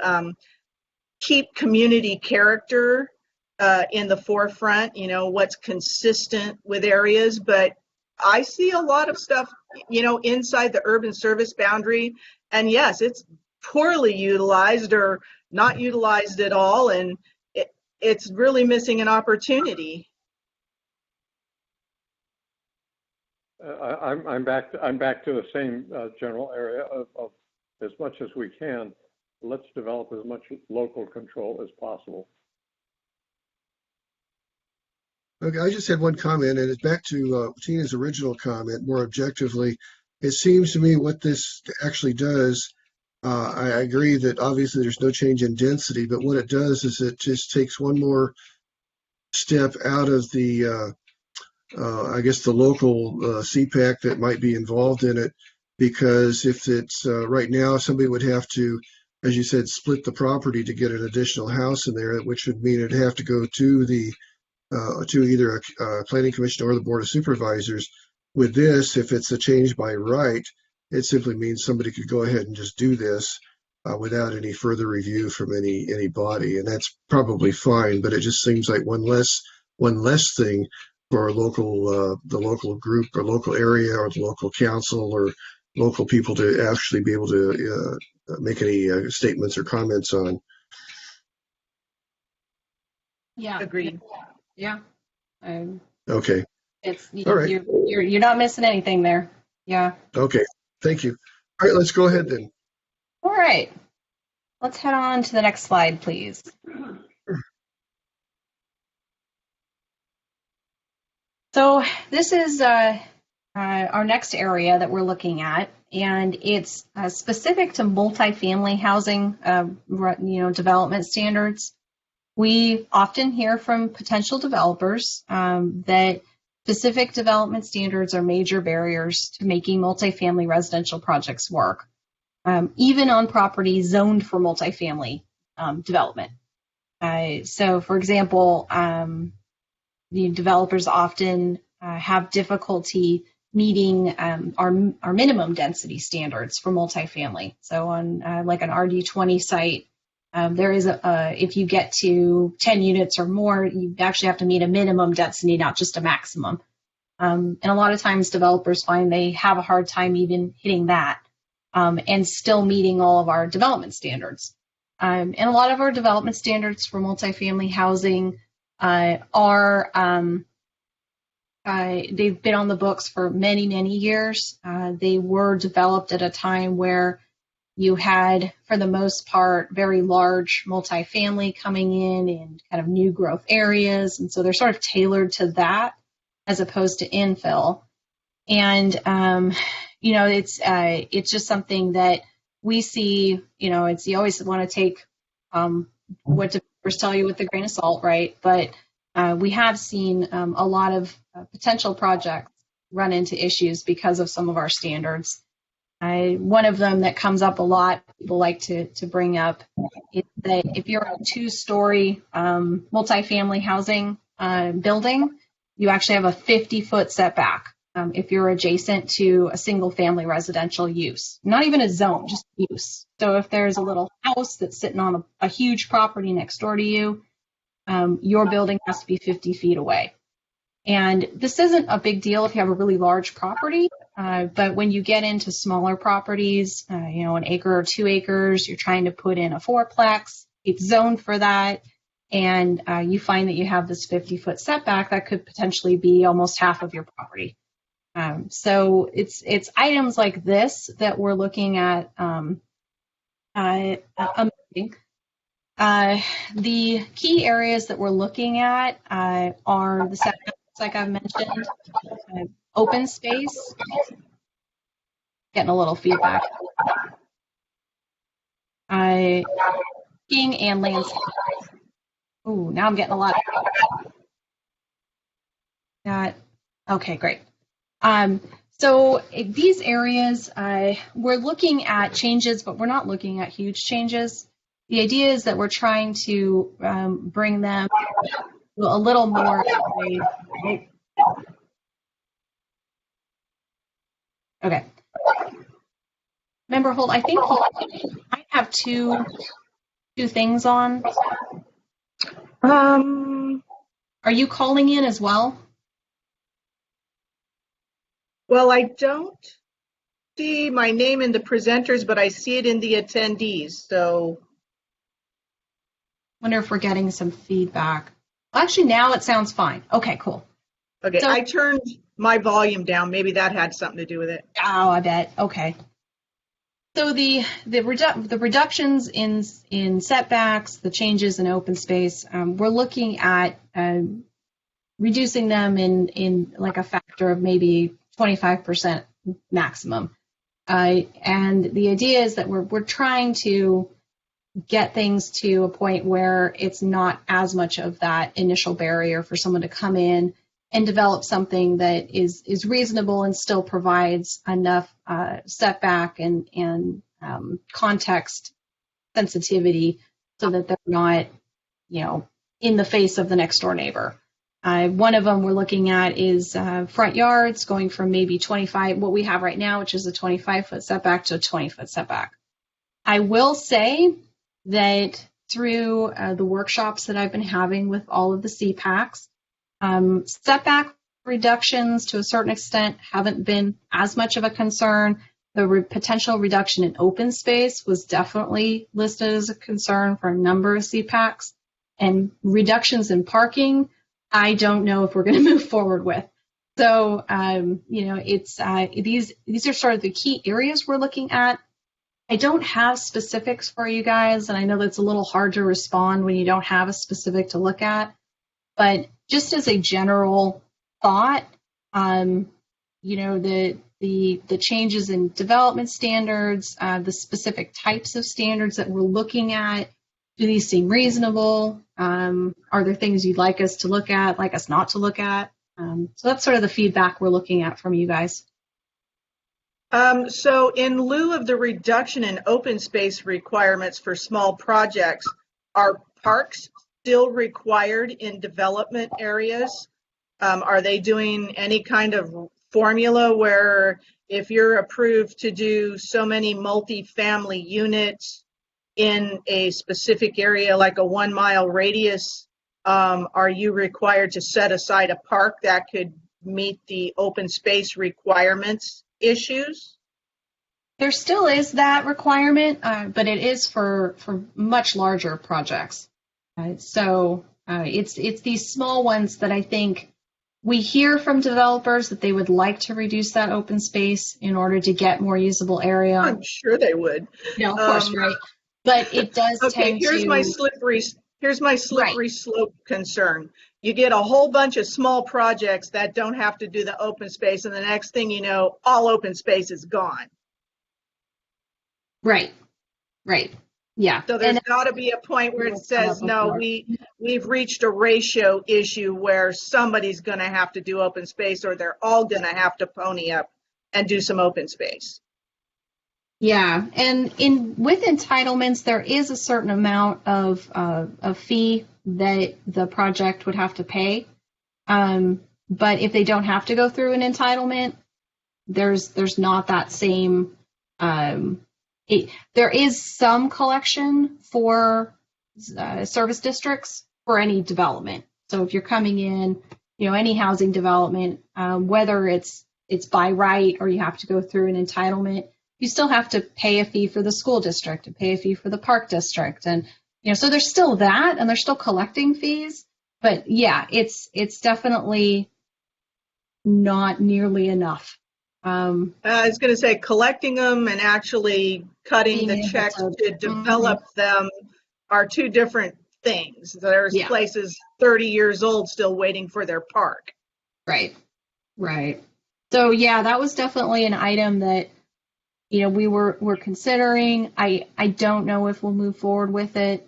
keep community character in the forefront, you know, what's consistent with areas. But I see a lot of stuff, you know, inside the urban service boundary. And yes, it's poorly utilized or not utilized at all. And it's really missing an opportunity. I'm back to the same general area of as much as we can, let's develop as much local control as possible. Okay, I just had one comment, and it's back to Tina's original comment. More objectively, it seems to me what this actually does, I agree that obviously there's no change in density, but what it does is it just takes one more step out of the I guess the local CPAC that might be involved in it, because if it's right now, somebody would have to, as you said, split the property to get an additional house in there, which would mean it'd have to go to the to either a planning commission or the board of supervisors. With this, if it's a change by right, it simply means somebody could go ahead and just do this without any further review from any body, and that's probably fine. But it just seems like one less thing for local the local group or local area or the local council or local people to actually be able to make any statements or comments on. Yeah. Agreed. Yeah. Okay. It's all right. You're not missing anything there. Yeah. Okay. Thank you. All right, let's go ahead then. All right. Let's head on to the next slide, please. So this is our next area that we're looking at, and it's specific to multifamily housing, development standards. We often hear from potential developers that specific development standards are major barriers to making multifamily residential projects work, even on properties zoned for multifamily development. So, for example, the developers often have difficulty meeting our minimum density standards for multifamily. So on like an RD20 site, there is if you get to 10 units or more, you actually have to meet a minimum density, not just a maximum. And a lot of times developers find they have a hard time even hitting that and still meeting all of our development standards. And a lot of our development standards for multifamily housing they've been on the books for many, many years. They were developed at a time where you had, for the most part, very large multifamily coming in kind of new growth areas. And so they're sort of tailored to that as opposed to infill. And, it's just something that we see, you always want to take what developers tell you with a grain of salt, right? But we have seen a lot of potential projects run into issues because of some of our standards. One of them that comes up a lot, people like to bring up, is that if you're a 2-story multifamily housing building, you actually have a 50-foot setback if you're adjacent to a single family residential use, not even a zone, just use. So if there's a little house that's sitting on a huge property next door to you, your building has to be 50 feet away. And this isn't a big deal if you have a really large property, but when you get into smaller properties, an acre or 2 acres, you're trying to put in a fourplex, it's zoned for that, and you find that you have this 50-foot setback that could potentially be almost half of your property. So it's items like this that we're looking at amending. The key areas that we're looking at are the setbacks, like I've mentioned, open space. Getting a little feedback. Parking and landscape. Ooh, now I'm getting a lot of that. Okay, great. So these areas, we're looking at changes, but we're not looking at huge changes. The idea is that we're trying to bring them a little more. Okay. Member Holt, I think I have two things on. Are you calling in as well? Well, I don't see my name in the presenters, but I see it in the attendees. So, wonder if we're getting some feedback. Well, actually, now it sounds fine. Okay, cool. Okay, So, I turned my volume down. Maybe that had something to do with it. Oh, I bet. Okay. So the reductions in setbacks, the changes in open space, we're looking at reducing them in like a factor of maybe 25% maximum. And the idea is that we're trying to get things to a point where it's not as much of that initial barrier for someone to come in and develop something that is reasonable and still provides enough setback and context sensitivity so that they're not, in the face of the next door neighbor. One of them we're looking at is front yards going from maybe 25, what we have right now, which is a 25-foot setback, to a 20-foot setback. I will say that through the workshops that I've been having with all of the CPACs, setback reductions to a certain extent haven't been as much of a concern. The potential reduction in open space was definitely listed as a concern for a number of CPACs, and reductions in parking, I don't know if we're going to move forward with. So, it's these are sort of the key areas we're looking at. I don't have specifics for you guys, and I know that's a little hard to respond when you don't have a specific to look at. But just as a general thought, the changes in development standards, the specific types of standards that we're looking at, do these seem reasonable? Are there things you'd like us to look at, like us not to look at? So that's sort of the feedback we're looking at from you guys. So in lieu of the reduction in open space requirements for small projects, are parks still required in development areas? Are they doing any kind of formula where if you're approved to do so many multifamily units in a specific area, like a 1 mile radius, are you required to set aside a park that could meet the open space requirements issues? There still is that requirement, but it is for much larger projects. So it's these small ones that I think we hear from developers that they would like to reduce that open space in order to get more usable area. I'm sure they would. No, of course, right. But it does tend to. Here's my slippery slope concern. You get a whole bunch of small projects that don't have to do the open space, and the next thing you know, all open space is gone. Right. Yeah. So there's got to be a point where it says, no, we've reached a ratio issue where somebody's going to have to do open space, or they're all going to have to pony up and do some open space. Yeah, and with entitlements, there is a certain amount of fee that the project would have to pay. But if they don't have to go through an entitlement, there's not that same. There is some collection for service districts for any development. So if you're coming in, any housing development, whether it's by right or you have to go through an entitlement, you still have to pay a fee for the school district and pay a fee for the park district. And, so there's still that, and they're still collecting fees. But yeah, it's definitely not nearly enough. I was going to say collecting them and actually cutting the checks to develop them are two different things. There's places 30 years old still waiting for their park. Right. So yeah, that was definitely an item that, we're considering. I don't know if we'll move forward with it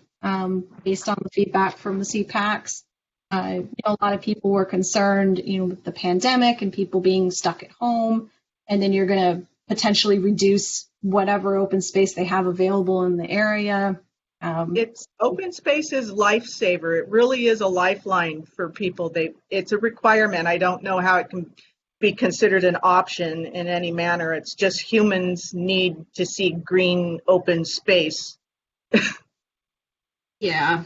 based on the feedback from the CPACs. A lot of people were concerned, with the pandemic and people being stuck at home, and then you're going to potentially reduce whatever open space they have available in the area. It's open space is lifesaver. It really is a lifeline for people. It's a requirement. I don't know how it can be considered an option in any manner. It's just humans need to see green open space. Yeah.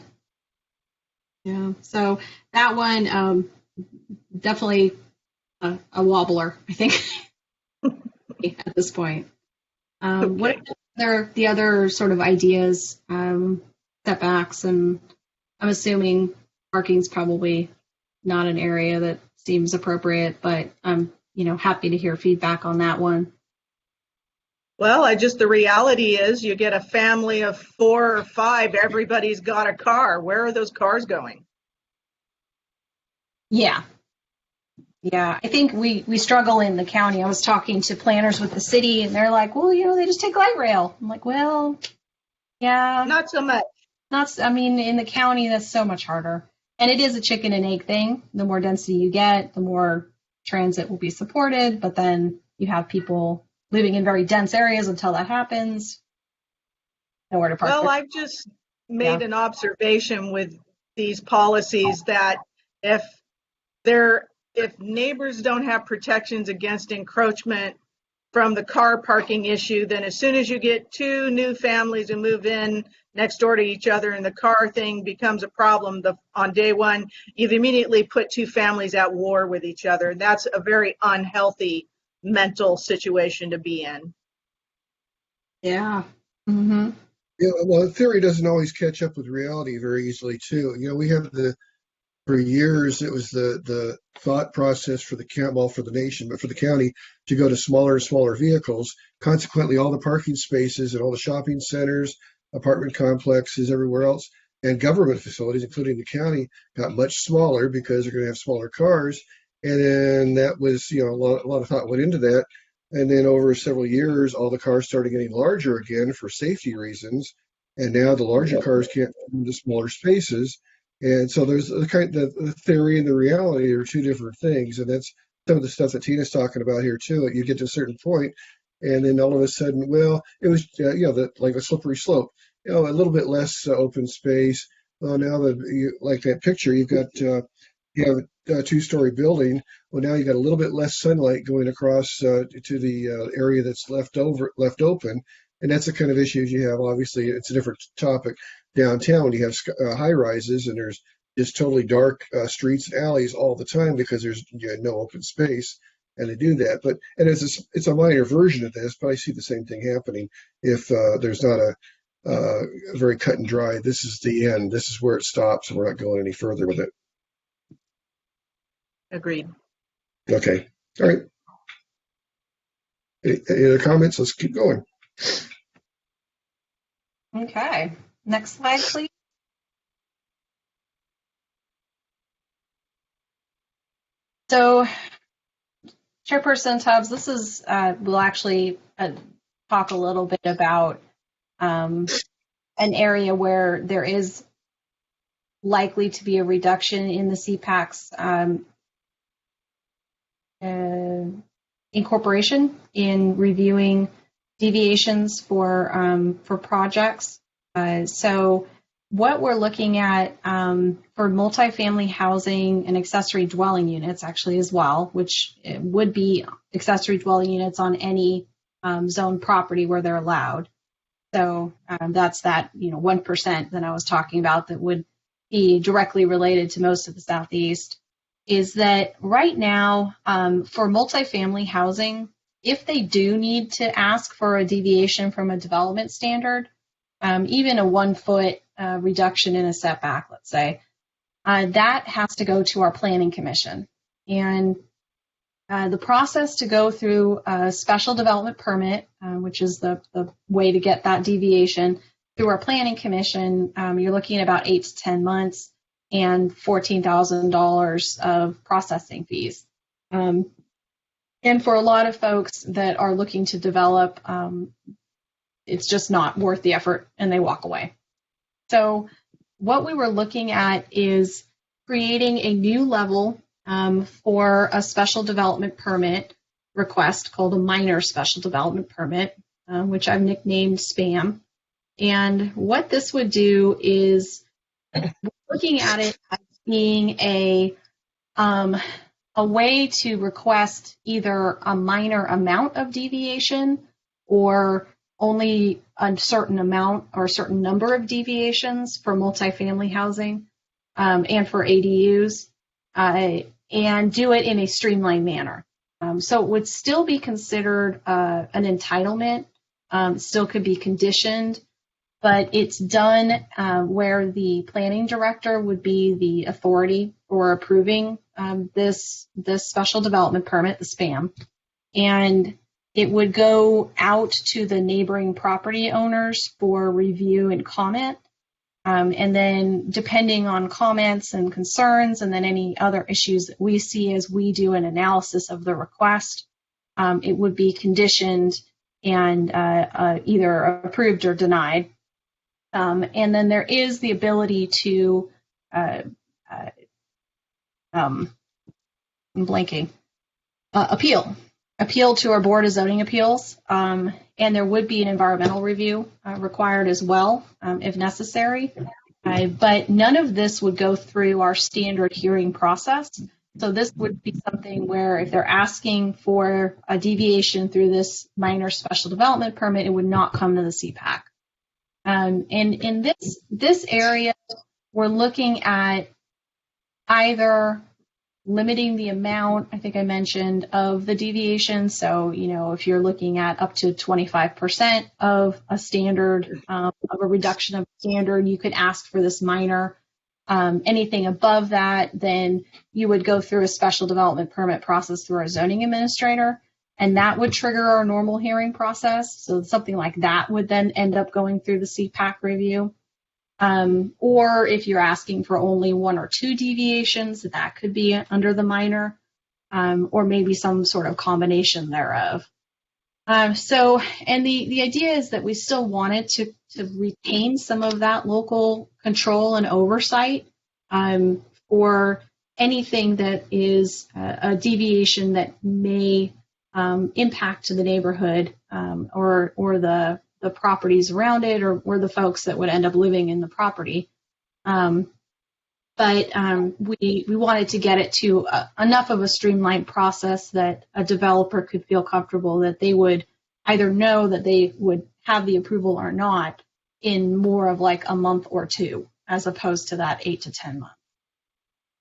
So that one, definitely a wobbler, I think, at this point. Okay. What are the other sort of ideas, setbacks, and I'm assuming parking's probably not an area that seems appropriate, but I'm, happy to hear feedback on that one. Well, the reality is you get a family of 4 or 5, everybody's got a car. Where are those cars going? Yeah. I think we struggle in the county. I was talking to planners with the city, and they're like, well, they just take light rail. I'm like, well, yeah. Not so much. In the county, that's so much harder. And it is a chicken and egg thing. The more density you get, the more transit will be supported. But then you have people living in very dense areas until that happens. Nowhere to park. Well, I've just made an observation with these policies that if neighbors don't have protections against encroachment from the car parking issue, then as soon as you get 2 new families who move in next door to each other and the car thing becomes a problem on day one, you've immediately put 2 families at war with each other. That's a very unhealthy mental situation to be in. Yeah. Mm-hmm. Yeah, well, theory doesn't always catch up with reality very easily, too. We have for years, it was the thought process for the nation, but for the county to go to smaller and smaller vehicles. Consequently, all the parking spaces and all the shopping centers, apartment complexes, everywhere else, and government facilities, including the county, got much smaller because they're going to have smaller cars. And then that was, a lot of thought went into that. And then over several years, all the cars started getting larger again for safety reasons. And now the larger cars can't fit into smaller spaces. And so there's the theory and the reality are 2 different things. And that's some of the stuff that Tina's talking about here too. You get to a certain point, and then all of a sudden, well, it was, like a slippery slope, a little bit less open space. Well, now like that picture, you've got, you have a 2-story building. Well, now you've got a little bit less sunlight going across to the area that's left open. And that's the kind of issues you have. Obviously, it's a different topic. Downtown, you have high rises, and there's just totally dark streets and alleys all the time because there's no open space, and they do that. And it's a minor version of this, but I see the same thing happening if there's not a very cut and dry. This is the end. This is where it stops, and we're not going any further with it. Agreed. Okay. All right. Any other comments? Let's keep going. Okay. Next slide, please. So, Chairperson Tubbs, this is, we'll actually talk a little bit about an area where there is likely to be a reduction in the CPAC's incorporation in reviewing deviations for projects. So what we're looking at for multifamily housing and accessory dwelling units actually as well, which would be accessory dwelling units on any zone property where they're allowed. So that's that 1% that I was talking about that would be directly related to most of the Southeast, is that right now for multifamily housing, if they do need to ask for a deviation from a development standard, even a 1 foot reduction in a setback, let's say, that has to go to our planning commission. And the process to go through a special development permit, which is the way to get that deviation through our planning commission, you're looking at about 8 to 10 months and $14,000 of processing fees. And for a lot of folks that are looking to develop, it's just not worth the effort and they walk away. So what we were looking at is creating a new level for a special development permit request called a minor special development permit, which I've nicknamed SPAM. And what this would do is looking at it as being a way to request either a minor amount of deviation or only a certain amount or a certain number of deviations for multifamily housing and for ADUs, and do it in a streamlined manner. So it would still be considered an entitlement, still could be conditioned, but it's done where the planning director would be the authority for approving this special development permit, the SPAM, and it would go out to the neighboring property owners for review and comment. And then depending on comments and concerns and then any other issues that we see as we do an analysis of the request, it would be conditioned and either approved or denied. And then there is the ability to, I'm blanking, appeal to our Board of Zoning Appeals, and there would be an environmental review required as well, if necessary. But none of this would go through our standard hearing process. So this would be something where if they're asking for a deviation through this minor special development permit, it would not come to the CPAC. And in this area, we're looking at either limiting the amount, I think I mentioned, of the deviation. So, if you're looking at up to 25% of a standard, of a reduction of standard, you could ask for this minor. Anything above that, then you would go through a special development permit process through our zoning administrator, and that would trigger our normal hearing process. So something like that would then end up going through the CPAC review. Or if you're asking for only 1 or 2 deviations, that could be under the minor, or maybe some sort of combination thereof. And the idea is that we still wanted to retain some of that local control and oversight for anything that is a deviation that may impact to the neighborhood or the properties around it or the folks that would end up living in the property. But we wanted to get it to enough of a streamlined process that a developer could feel comfortable that they would either know that they would have the approval or not in more of like a month or 2, as opposed to that 8 to 10 months.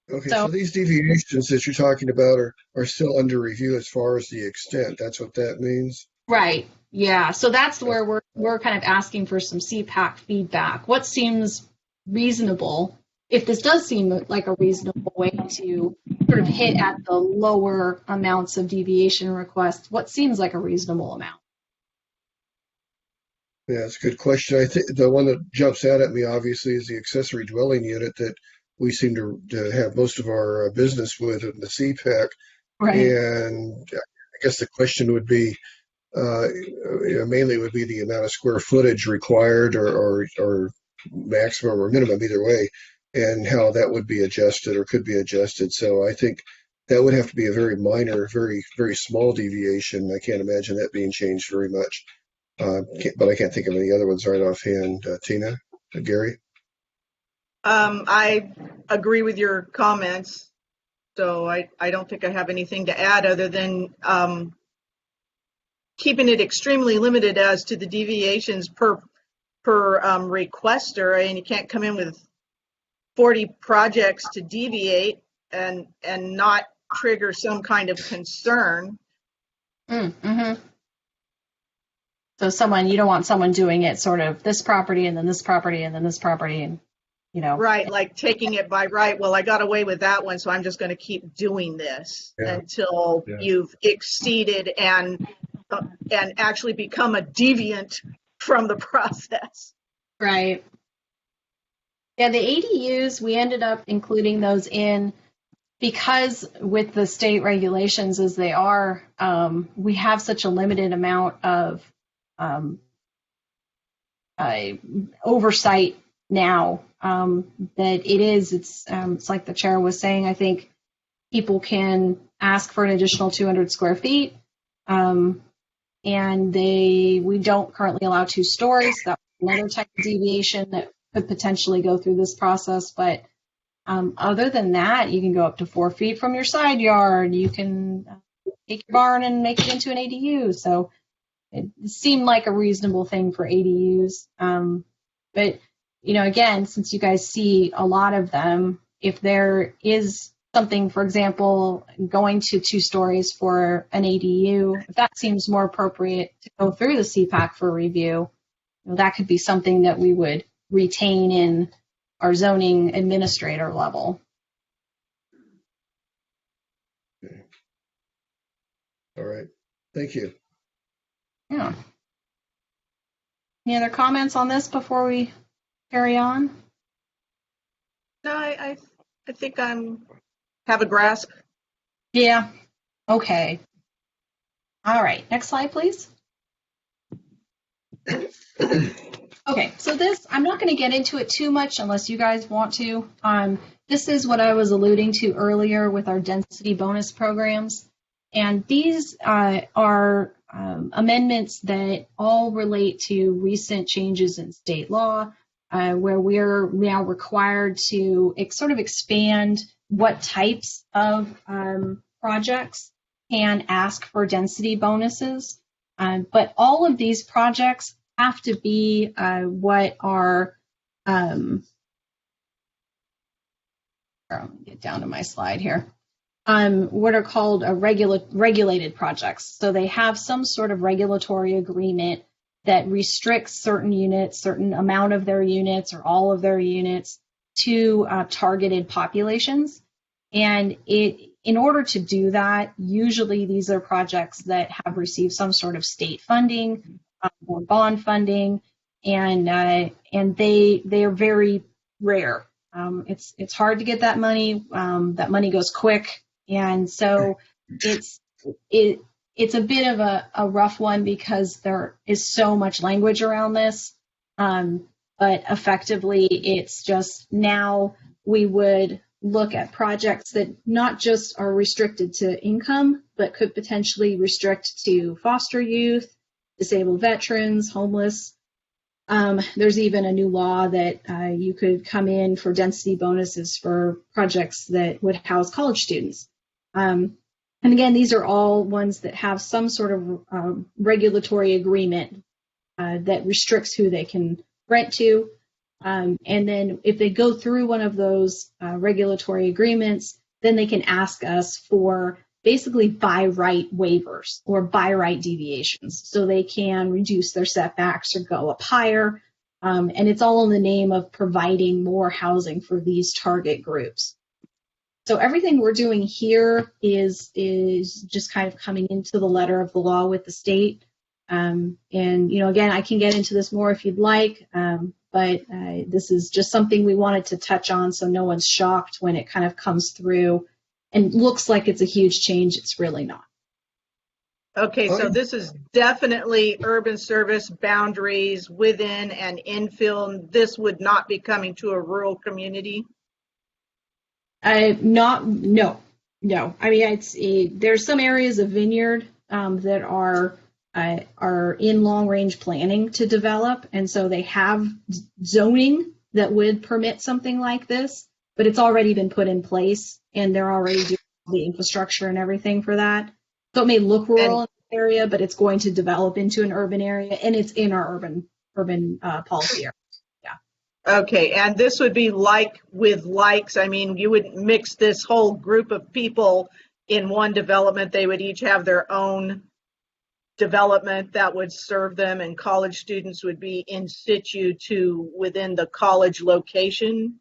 Okay, so these deviations that you're talking about are still under review as far as the extent. That's what that means? Right. Yeah. So that's where we're kind of asking for some CPAC feedback. What seems reasonable, if this does seem like a reasonable way to sort of hit at the lower amounts of deviation requests, what seems like a reasonable amount? Yeah, that's a good question. I think the one that jumps out at me, obviously, is the accessory dwelling unit that we seem to have most of our business with in the CPAC. Right. And I guess the question would be, mainly would be the amount of square footage required or maximum or minimum, either way, and how that would be adjusted or could be adjusted. So I think that would have to be a very minor, very, very small deviation. I can't imagine that being changed very much. But I can't think of any other ones right offhand. Tina? Gary? I agree with your comments. So I don't think I have anything to add other than keeping it extremely limited as to the deviations per requester. And you can't come in with 40 projects to deviate and not trigger some kind of concern. Mm-hmm. So you don't want someone doing it sort of this property and then this property and then this property, and Right, like taking it by right. Well, I got away with that one, so I'm just going to keep doing this until you've exceeded and actually become a deviant from the process. Right. Yeah, the ADUs, we ended up including those in because with the state regulations as they are, we have such a limited amount of oversight now that it's like the chair was saying. I think people can ask for an additional 200 square feet, and we don't currently allow 2 stories. That's another type of deviation that could potentially go through this process. But other than that, you can go up to 4 feet from your side yard. You can take your barn and make it into an ADU. So it seemed like a reasonable thing for ADUs. But again, since you guys see a lot of them, if there is something, for example, going to 2 stories for an ADU, if that seems more appropriate to go through the CPAC for review, that could be something that we would retain in our zoning administrator level. Okay. All right. Thank you. Yeah. Any other comments on this before we carry on? No, I think have a grasp. Yeah. Okay. All right. Next slide, please. Okay, so this, I'm not going to get into it too much unless you guys want to. This is what I was alluding to earlier with our density bonus programs. And these are amendments that all relate to recent changes in state law, where we're now required to sort of expand what types of projects can ask for density bonuses. But all of these projects have to be what are, let me get down to my slide here, what are called regulated projects. So they have some sort of regulatory agreement that restricts certain units, certain amount of their units or all of their units to targeted populations. And in order to do that, usually these are projects that have received some sort of state funding or bond funding, and they are very rare. It's hard to get that money. That money goes quick, and so it's a bit of a rough one because there is so much language around this. But effectively, it's just now we would look at projects that not just are restricted to income, but could potentially restrict to foster youth, disabled veterans, homeless. There's even a new law that you could come in for density bonuses for projects that would house college students. And again, these are all ones that have some sort of regulatory agreement that restricts who they can rent to. And then if they go through one of those regulatory agreements, then they can ask us for basically by right waivers or by right deviations, so they can reduce their setbacks or go up higher. And it's all in the name of providing more housing for these target groups. So everything we're doing here is just kind of coming into the letter of the law with the state. And, again, I can get into this more if you'd like, but this is just something we wanted to touch on so no one's shocked when it kind of comes through and looks like it's a huge change. It's really not. Okay, so this is definitely urban service boundaries within and infill. This would not be coming to a rural community? No. I mean, there's some areas of vineyard that are in long-range planning to develop, and so they have zoning that would permit something like this, but it's already been put in place and they're already doing the infrastructure and everything for that. So it may look rural in the area, but it's going to develop into an urban area, and it's in our urban policy area. Okay, and this would be like with likes. I mean, you wouldn't mix this whole group of people in one development. They would each have their own development that would serve them, and college students would be in situ to within the college location.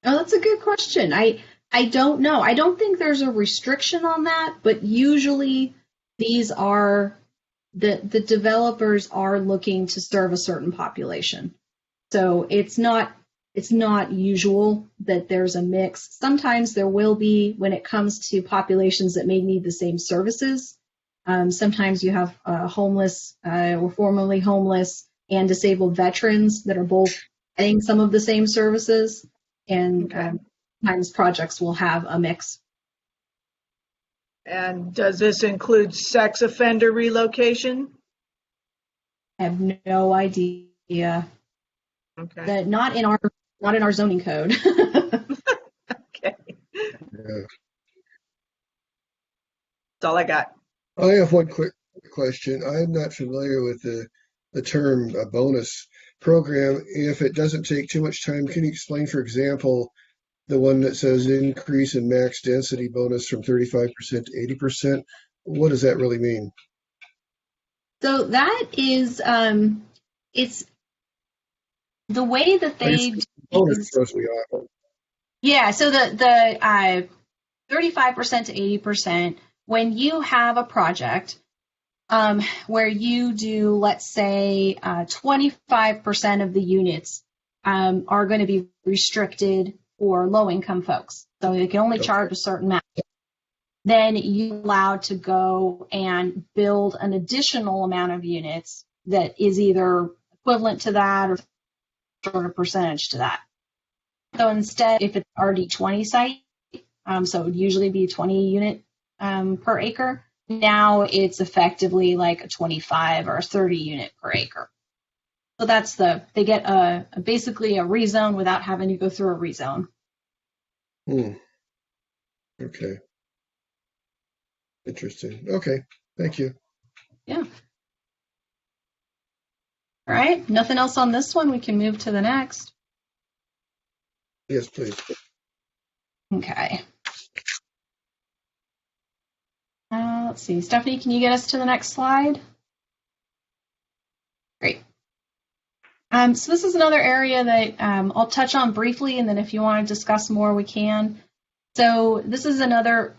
Oh, that's a good question. I don't know. I don't think there's a restriction on that, but usually these are the developers are looking to serve a certain population. So it's not usual that there's a mix. Sometimes there will be when it comes to populations that may need the same services. Sometimes you have homeless or formerly homeless and disabled veterans that are both getting some of the same services, and sometimes projects will have a mix. And does this include sex offender relocation? I have no idea. Okay. That not in our zoning code. Okay. Yeah. That's all I got. I have one quick question. I'm not familiar with the term bonus program. If it doesn't take too much time, can you explain, for example, the one that says increase in max density bonus from 35% to 80%? What does that really mean? So that is, it's the way that they bonus throws me off. Yeah, so the 35% to 80%, when you have a project where you do, let's say, 25% of the units are going to be restricted for low-income folks, so they can only charge a certain amount, then you're allowed to go and build an additional amount of units that is either equivalent to that or sort of percentage to that. So instead, if it's RD20 site, so it would usually be 20 unit per acre, now it's effectively like a 25 or a 30 unit per acre. So that's they get basically a rezone without having to go through a rezone. Okay. Interesting. Okay. Thank you. Yeah. All right. Nothing else on this one. We can move to the next. Yes, please. Okay. Let's see. Stephanie, can you get us to the next slide? Great. So this is another area that I'll touch on briefly, and then if you want to discuss more, we can. So this is another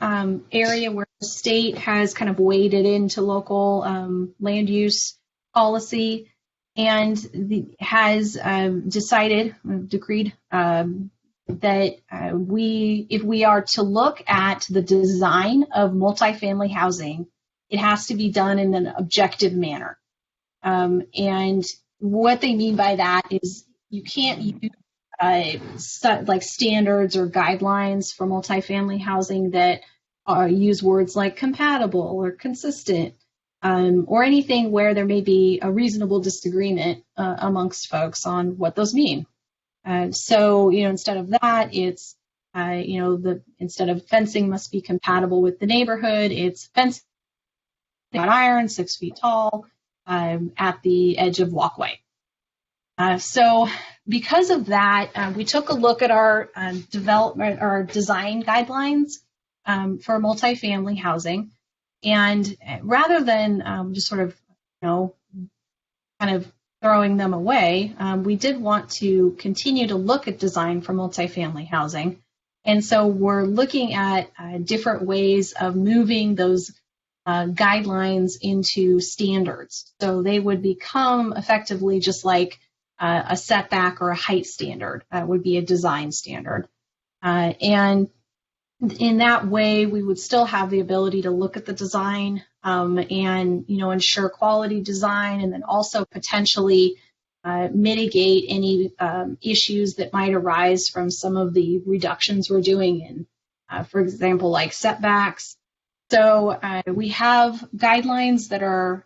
area where the state has kind of waded into local land use policy and has decreed that if we are to look at the design of multifamily housing, it has to be done in an objective manner. And what they mean by that is you can't use like standards or guidelines for multifamily housing that use words like compatible or consistent, or anything where there may be a reasonable disagreement amongst folks on what those mean. So, instead of that, it's, instead of fencing must be compatible with the neighborhood, it's fencing on iron, 6 feet tall, at the edge of walkway. So because of that, we took a look at our development or design guidelines for multifamily housing. And rather than just sort of, kind of throwing them away, we did want to continue to look at design for multifamily housing. And so we're looking at different ways of moving those guidelines into standards. So they would become effectively just like a setback or a height standard would be a design standard. And in that way, we would still have the ability to look at the design and, ensure quality design, and then also potentially mitigate any issues that might arise from some of the reductions we're doing in, for example, like setbacks. So we have guidelines that are,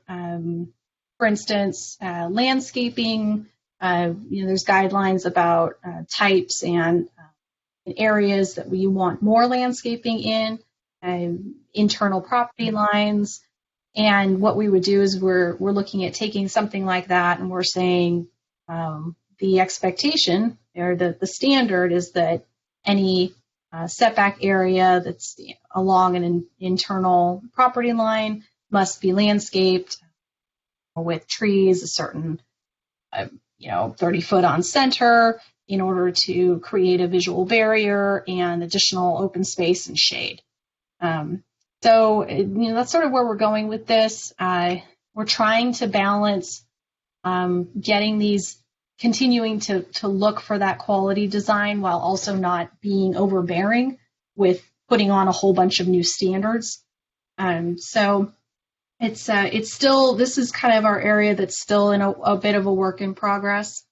for instance, landscaping There's guidelines about types and areas that we want more landscaping in, internal property lines. And what we would do is we're looking at taking something like that, and we're saying the expectation or the standard is that any setback area that's along an internal property line must be landscaped with trees, a certain 30 foot on center, in order to create a visual barrier and additional open space and shade. So that's sort of where we're going with this. We're trying to balance continuing to look for that quality design while also not being overbearing with putting on a whole bunch of new standards. So it's still, this is kind of our area that's still in a bit of a work in progress.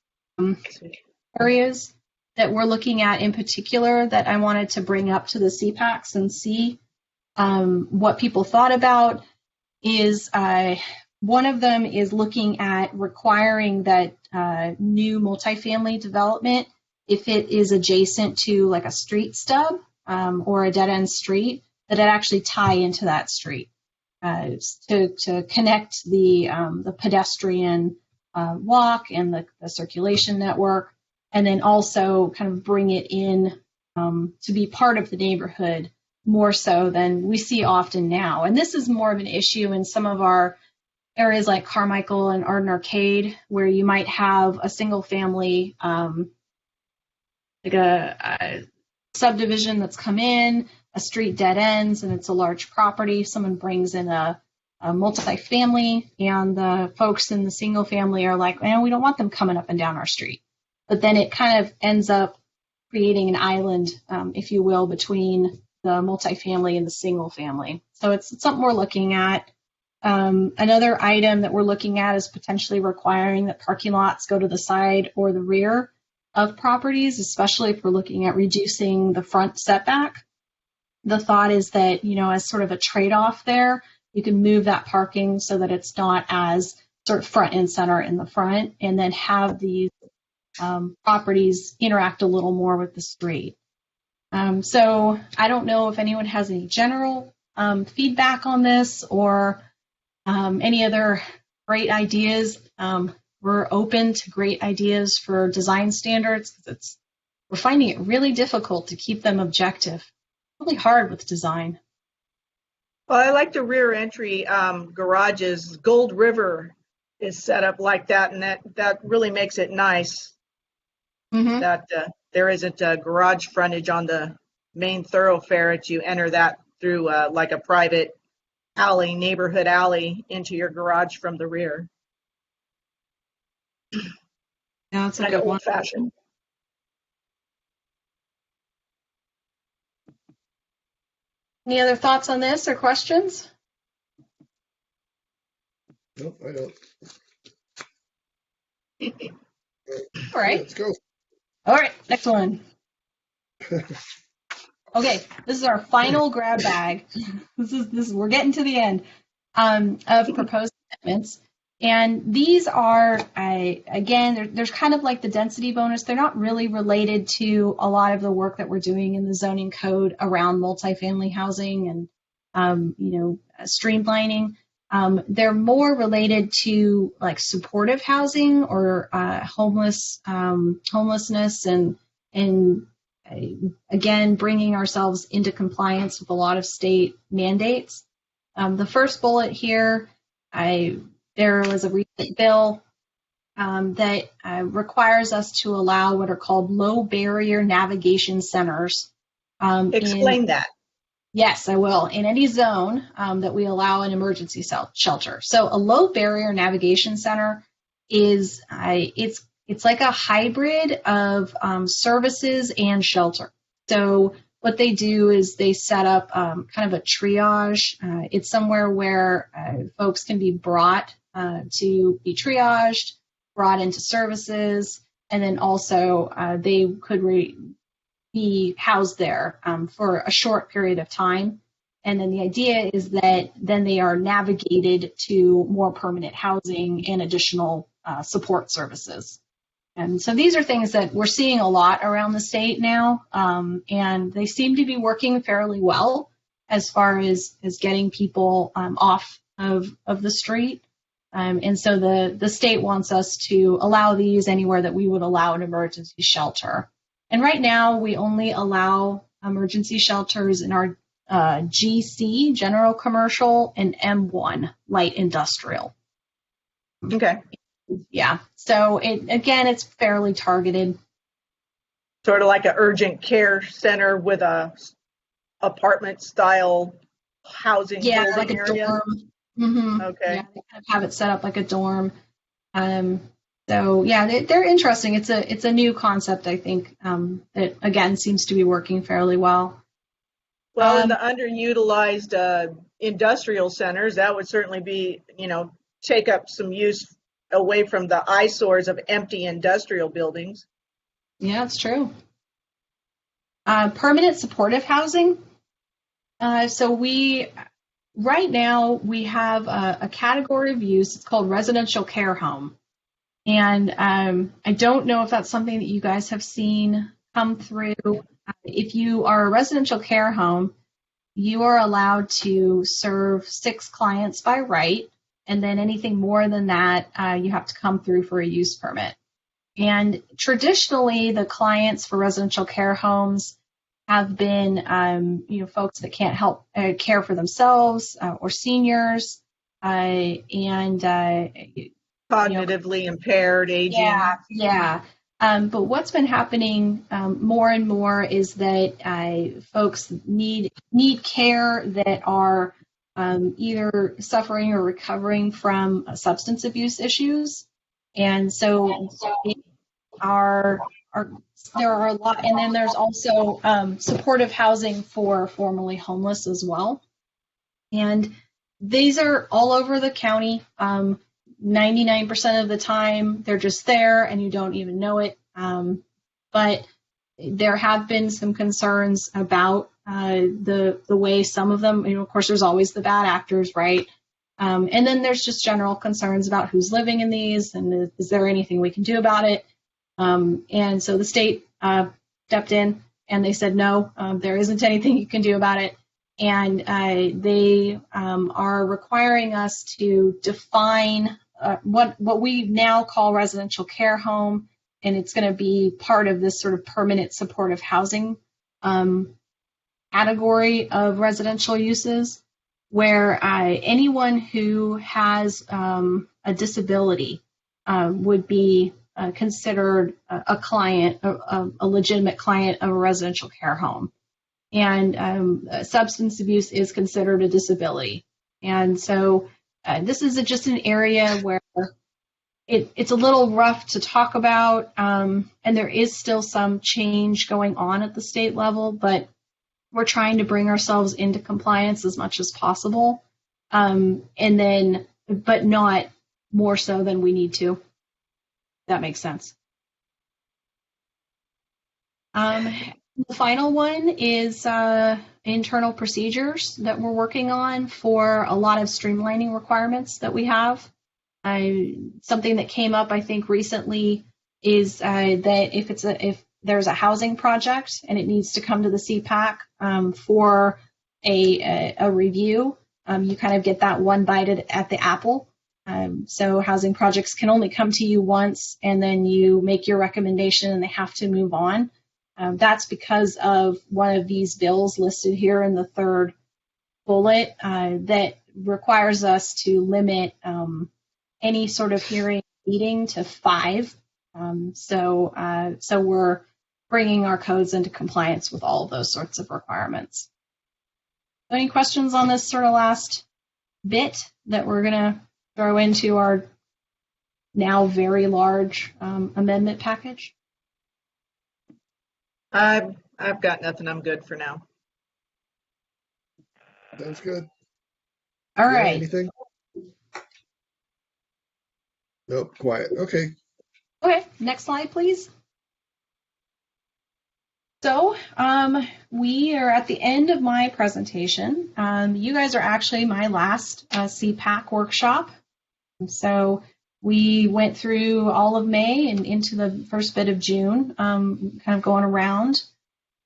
Areas that we're looking at in particular that I wanted to bring up to the CPACs and see what people thought about is one of them is looking at requiring that new multifamily development, if it is adjacent to like a street stub or a dead-end street, that it actually tie into that street to connect the pedestrian walk and the circulation network, and then also kind of bring it in to be part of the neighborhood more so than we see often now. And this is more of an issue in some of our areas like Carmichael and Arden Arcade, where you might have a single family, like a subdivision that's come in, a street dead ends, and it's a large property. Someone brings in a multifamily, and the folks in the single family are like, well, we don't want them coming up and down our street. But then it kind of ends up creating an island, if you will, between the multifamily and the single family. So it's something we're looking at. Another item that we're looking at is potentially requiring that parking lots go to the side or the rear of properties, especially if we're looking at reducing the front setback. The thought is that, as sort of a trade-off there, you can move that parking so that it's not as sort of front and center in the front, and then have these properties interact a little more with the street. So I don't know if anyone has any general feedback on this or any other great ideas. We're open to great ideas for design standards because we're finding it really difficult to keep them objective. Really hard with design. Well, I like the rear entry garages. Gold River is set up like that, and that really makes it nice. Mm-hmm. That there isn't a garage frontage on the main thoroughfare as you enter that through like a private alley, neighborhood alley, into your garage from the rear. Yeah, it's kind of old-fashioned. Any other thoughts on this or questions? Nope, I don't. All right. Let's go. All right, next one. Okay, this is our final grab bag. This is we're getting to the end of proposed amendments. And these are, again, there's kind of like the density bonus. They're not really related to a lot of the work that we're doing in the zoning code around multifamily housing and, streamlining. They're more related to like supportive housing or homelessness and again, bringing ourselves into compliance with a lot of state mandates. The first bullet here, there was a recent bill that requires us to allow what are called low barrier navigation centers. Explain that. Yes, I will. In any zone that we allow an emergency shelter. So a low barrier navigation center is, it's like a hybrid of services and shelter. So what they do is they set up kind of a triage. It's somewhere where folks can be brought to be triaged, brought into services, and then also they could be housed there for a short period of time. And then the idea is that then they are navigated to more permanent housing and additional support services. And so these are things that we're seeing a lot around the state now, and they seem to be working fairly well as far as getting people off of the street. And so the state wants us to allow these anywhere that we would allow an emergency shelter. And right now we only allow emergency shelters in our GC, general commercial, and M1, light industrial. Okay. Yeah, so it's fairly targeted. Sort of like an urgent care center with a apartment style housing building like a area. dorm. Mm-hmm. Okay. Yeah, they kind of have it set up like a dorm. So yeah, they're interesting. It's a new concept, I think, that again seems to be working fairly well. Well, in the underutilized industrial centers, that would certainly be, take up some use away from the eyesores of empty industrial buildings. Yeah, it's true. Permanent supportive housing. So right now we have a category of use. It's called residential care home. And I don't know if that's something that you guys have seen come through. If you are a residential care home, you are allowed to serve 6 clients by right. And then anything more than that, you have to come through for a use permit. And traditionally, the clients for residential care homes have been, folks that can't help care for themselves or seniors, and cognitively impaired, aging. Yeah. But what's been happening more and more is that folks need care that are either suffering or recovering from substance abuse issues, and so there are a lot, and then there's also supportive housing for formerly homeless as well, and these are all over the county. 99% of the time they're just there and you don't even know it, but there have been some concerns about the way some of them, of course there's always the bad actors, right? And then there's just general concerns about who's living in these and is there anything we can do about it? And so the state stepped in and they said, no, there isn't anything you can do about it. And they are requiring us to define what we now call residential care home, and it's going to be part of this sort of permanent supportive housing category of residential uses, where anyone who has a disability would be considered a client, a legitimate client of a residential care home. And substance abuse is considered a disability. And so this is just an area where it's a little rough to talk about, and there is still some change going on at the state level, but we're trying to bring ourselves into compliance as much as possible, but not more so than we need to. That makes sense. The final one is internal procedures that we're working on for a lot of streamlining requirements that we have. Something that came up, I think, recently is that if there's a housing project and it needs to come to the CPAC for a review, you kind of get that one bite at the apple. So housing projects can only come to you once, and then you make your recommendation and they have to move on. That's because of one of these bills listed here in the third bullet that requires us to limit any sort of hearing meeting to 5. So we're bringing our codes into compliance with all of those sorts of requirements. Any questions on this sort of last bit that we're going to throw into our now very large amendment package? I've got nothing. I'm good for now. Sounds good. All right. Anything? Nope, quiet. Okay. Okay, next slide, please. So we are at the end of my presentation. You guys are actually my last CPAC workshop. So We went through all of May and into the first bit of June, kind of going around.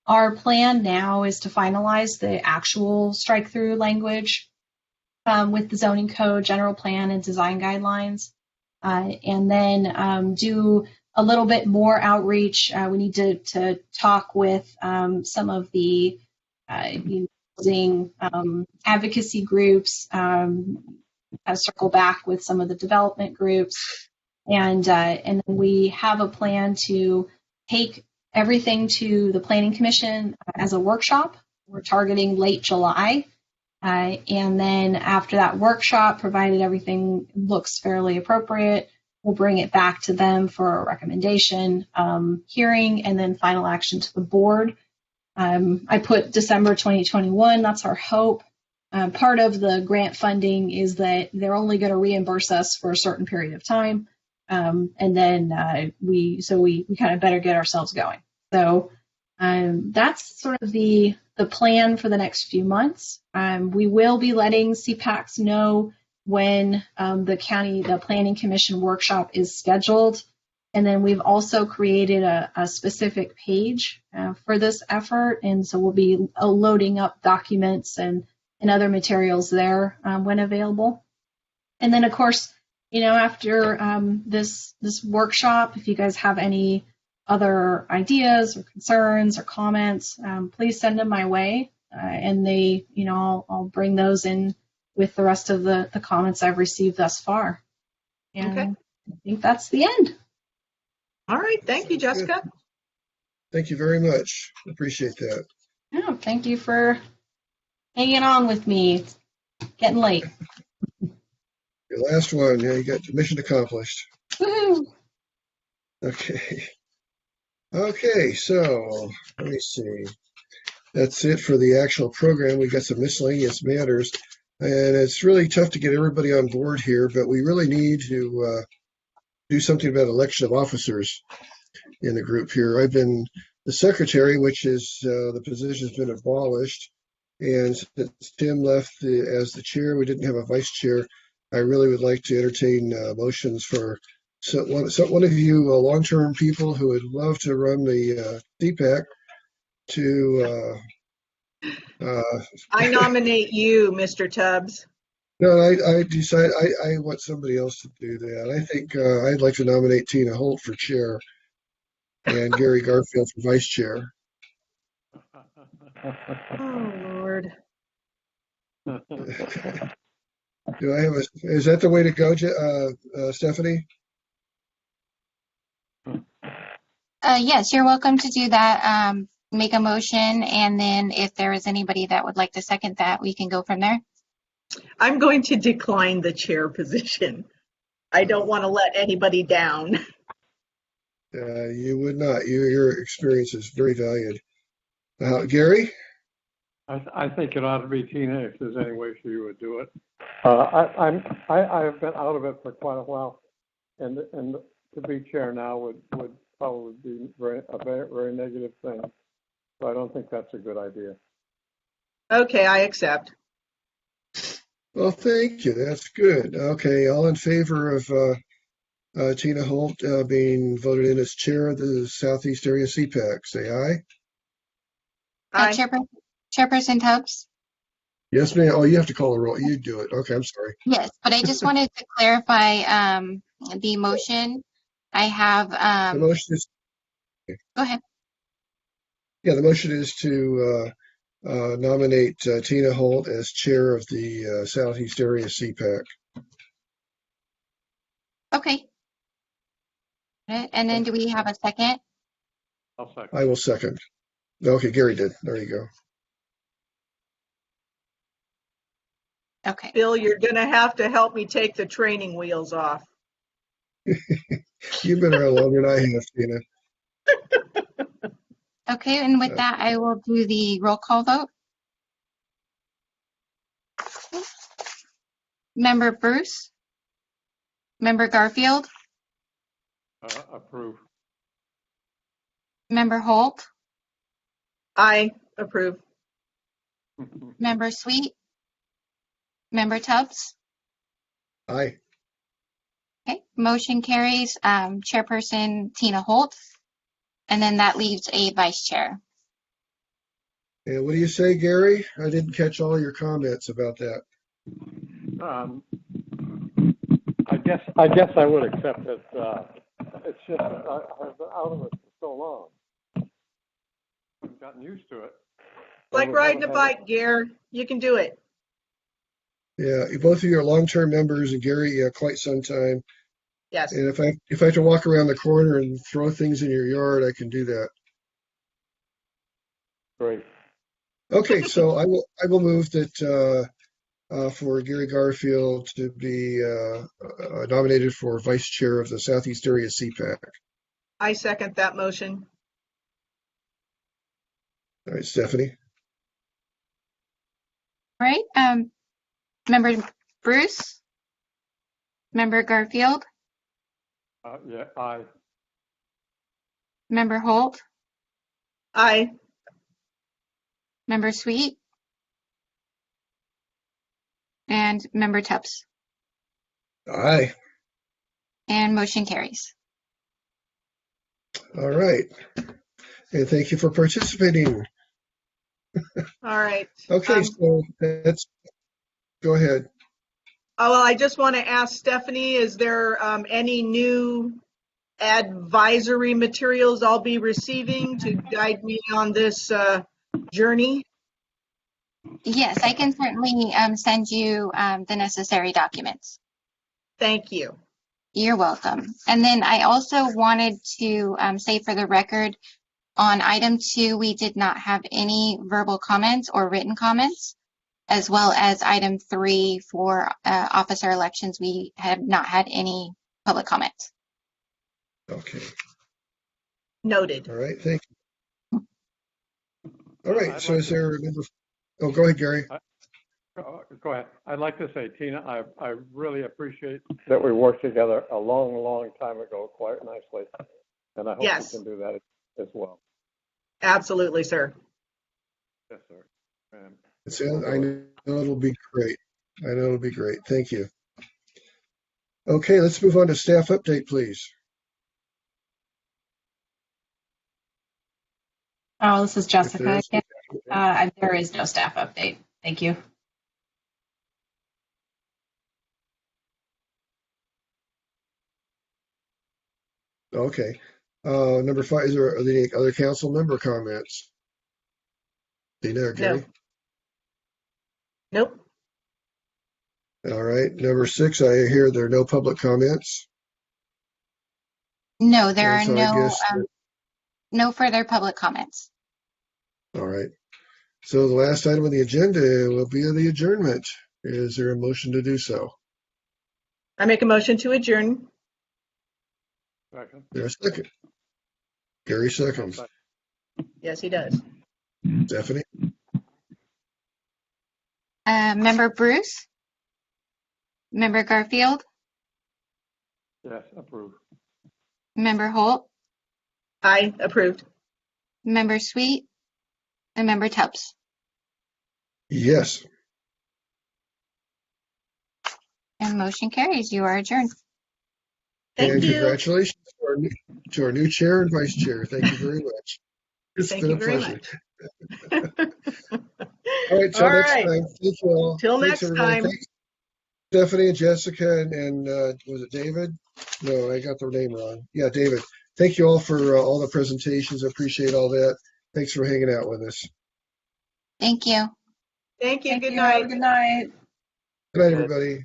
Our plan now is to finalize the actual strike-through language with the zoning code, general plan, and design guidelines, and then do a little bit more outreach. We need to talk with some of the using advocacy groups, circle back with some of the development groups, and then we have a plan to take everything to the Planning Commission as a workshop. We're targeting late July. And then after that workshop, provided everything looks fairly appropriate, we'll bring it back to them for a recommendation, hearing, and then final action to the board. I put December 2021, that's our hope. Part of the grant funding is that they're only going to reimburse us for a certain period of time. And then we kind of better get ourselves going. So that's sort of the plan for the next few months. We will be letting CPACs know when the Planning Commission workshop is scheduled. And then we've also created a specific page for this effort. And so we'll be loading up documents and other materials there when available. And then, of course, after this workshop, if you guys have any other ideas or concerns or comments, please send them my way. And I'll bring those in with the rest of the comments I've received thus far. And okay. I think that's the end. All right. Thank you, Jessica. Good. Thank you very much. Appreciate that. Yeah, thank you for hanging on with me. It's getting late. Your last one. Yeah, you got mission accomplished. Woohoo! Okay, so let me see. That's it for the actual program. We got some miscellaneous matters, and it's really tough to get everybody on board here, but we really need to do something about election of officers in the group here. I've been the secretary, which is the position's been abolished, and since Tim left as the chair, we didn't have a vice chair. I really would like to entertain motions for one of you long-term people who would love to run the CPAC to. I nominate you, Mr. Tubbs. No, I decide I want somebody else to do that. I think I'd like to nominate Tina Holt for chair and Gary Garfield for vice chair. Oh, Lord. Do I have is that the way to go, Stephanie? Yes, you're welcome to do that. Make a motion, and then if there is anybody that would like to second that, we can go from there. I'm going to decline the chair position. I don't want to let anybody down. You would not. Your experience is very valued. Gary? I think it ought to be Tina if there's any way she would do it. I have been out of it for quite a while, and to be chair now would probably be a very negative thing. So I don't think that's a good idea. Okay, I accept. Well, thank you. That's good. Okay, all in favor of Tina Holt being voted in as chair of the Southeast Area CPAC, say aye. Aye. Chairperson Tubbs? Yes, ma'am. Oh, you have to call the roll. You do it. Okay, I'm sorry. Yes, but I just wanted to clarify the motion. I have. The motion is. Go ahead. Yeah, the motion is to nominate Tina Holt as chair of the Southeast Area CPAC. Okay. And then do we have a second? I'll second. I will second. Okay, Gary did. There you go. Okay. Bill, you're going to have to help me take the training wheels off. You've been around longer than I have, Tina. Okay, and with that, I will do the roll call vote. Member Bruce? Member Garfield? Approve. Member Holt? I approve. Member Sweet? Member Tubbs? Aye. Okay, Motion carries. Chairperson Tina Holt. And then that leaves a vice chair. And what do you say, Gary? I didn't catch all your comments about that. I guess I would accept it. It's just I've been out of it for so long. I've gotten used to it. Like riding a bike, Gare. You can do it. Yeah, both of you are long-term members, and Gary, quite some time. Yes. And if I have to walk around the corner and throw things in your yard, I can do that. Great. Okay, so I will move that for Gary Garfield to be nominated for vice chair of the Southeast Area CPAC. I second that motion. All right, Stephanie. All right. Member Bruce? Member Garfield? Yeah, aye. Member Holt? Aye. Member Sweet? And Member Tubbs? Aye. And motion carries. All right. And thank you for participating. All right. Okay, so that's, go ahead. Oh, well, I just want to ask Stephanie, is there any new advisory materials I'll be receiving to guide me on this journey? Yes, I can certainly send you the necessary documents. Thank you. You're welcome. And then I also wanted to say for the record, on item 2, we did not have any verbal comments or written comments, as well as item 3 for officer elections. We have not had any public comments. Okay. Noted. All right, thank you. All right, so is there another? Oh, go ahead, Gary. Go ahead. I'd like to say, Tina, I really appreciate that we worked together a long, long time ago quite nicely. And I hope Yes. you can do that as well. Absolutely, sir. Yes, sir. I know it'll be great. I know it'll be great. Thank you. Okay, let's move on to staff update, please. Oh, this is Jessica If again. There is no staff update. Thank you. Okay. Number 5, are there any other council member comments? Tina or Gary? Nope. All right. Number 6, I hear there are no public comments. No, there are And so I guess no further public comments. all right. So the last item on the agenda will be the adjournment. Is there a motion to do so? I make a motion to adjourn. Second. There's a second. Gary seconds. Yes, he does. Stephanie? Member Bruce? Member Garfield? Yes, approved. Member Holt? Aye, approved. Member Sweet? And Member Tubbs? Yes. And motion carries. You are adjourned. Thank And you. congratulations to our new chair and vice chair. Thank you very much. It's Thank been you a very pleasure. much. All right, till All next right. time. Thank you all. Till Thanks, next everybody. time. Thanks, Stephanie and Jessica and was it David? No, I got their name wrong. Yeah, David. Thank you all for all the presentations. I appreciate all that. Thanks for hanging out with us. Thank you. Thank you. Thank Good you. night. Have a good night. Good night, everybody.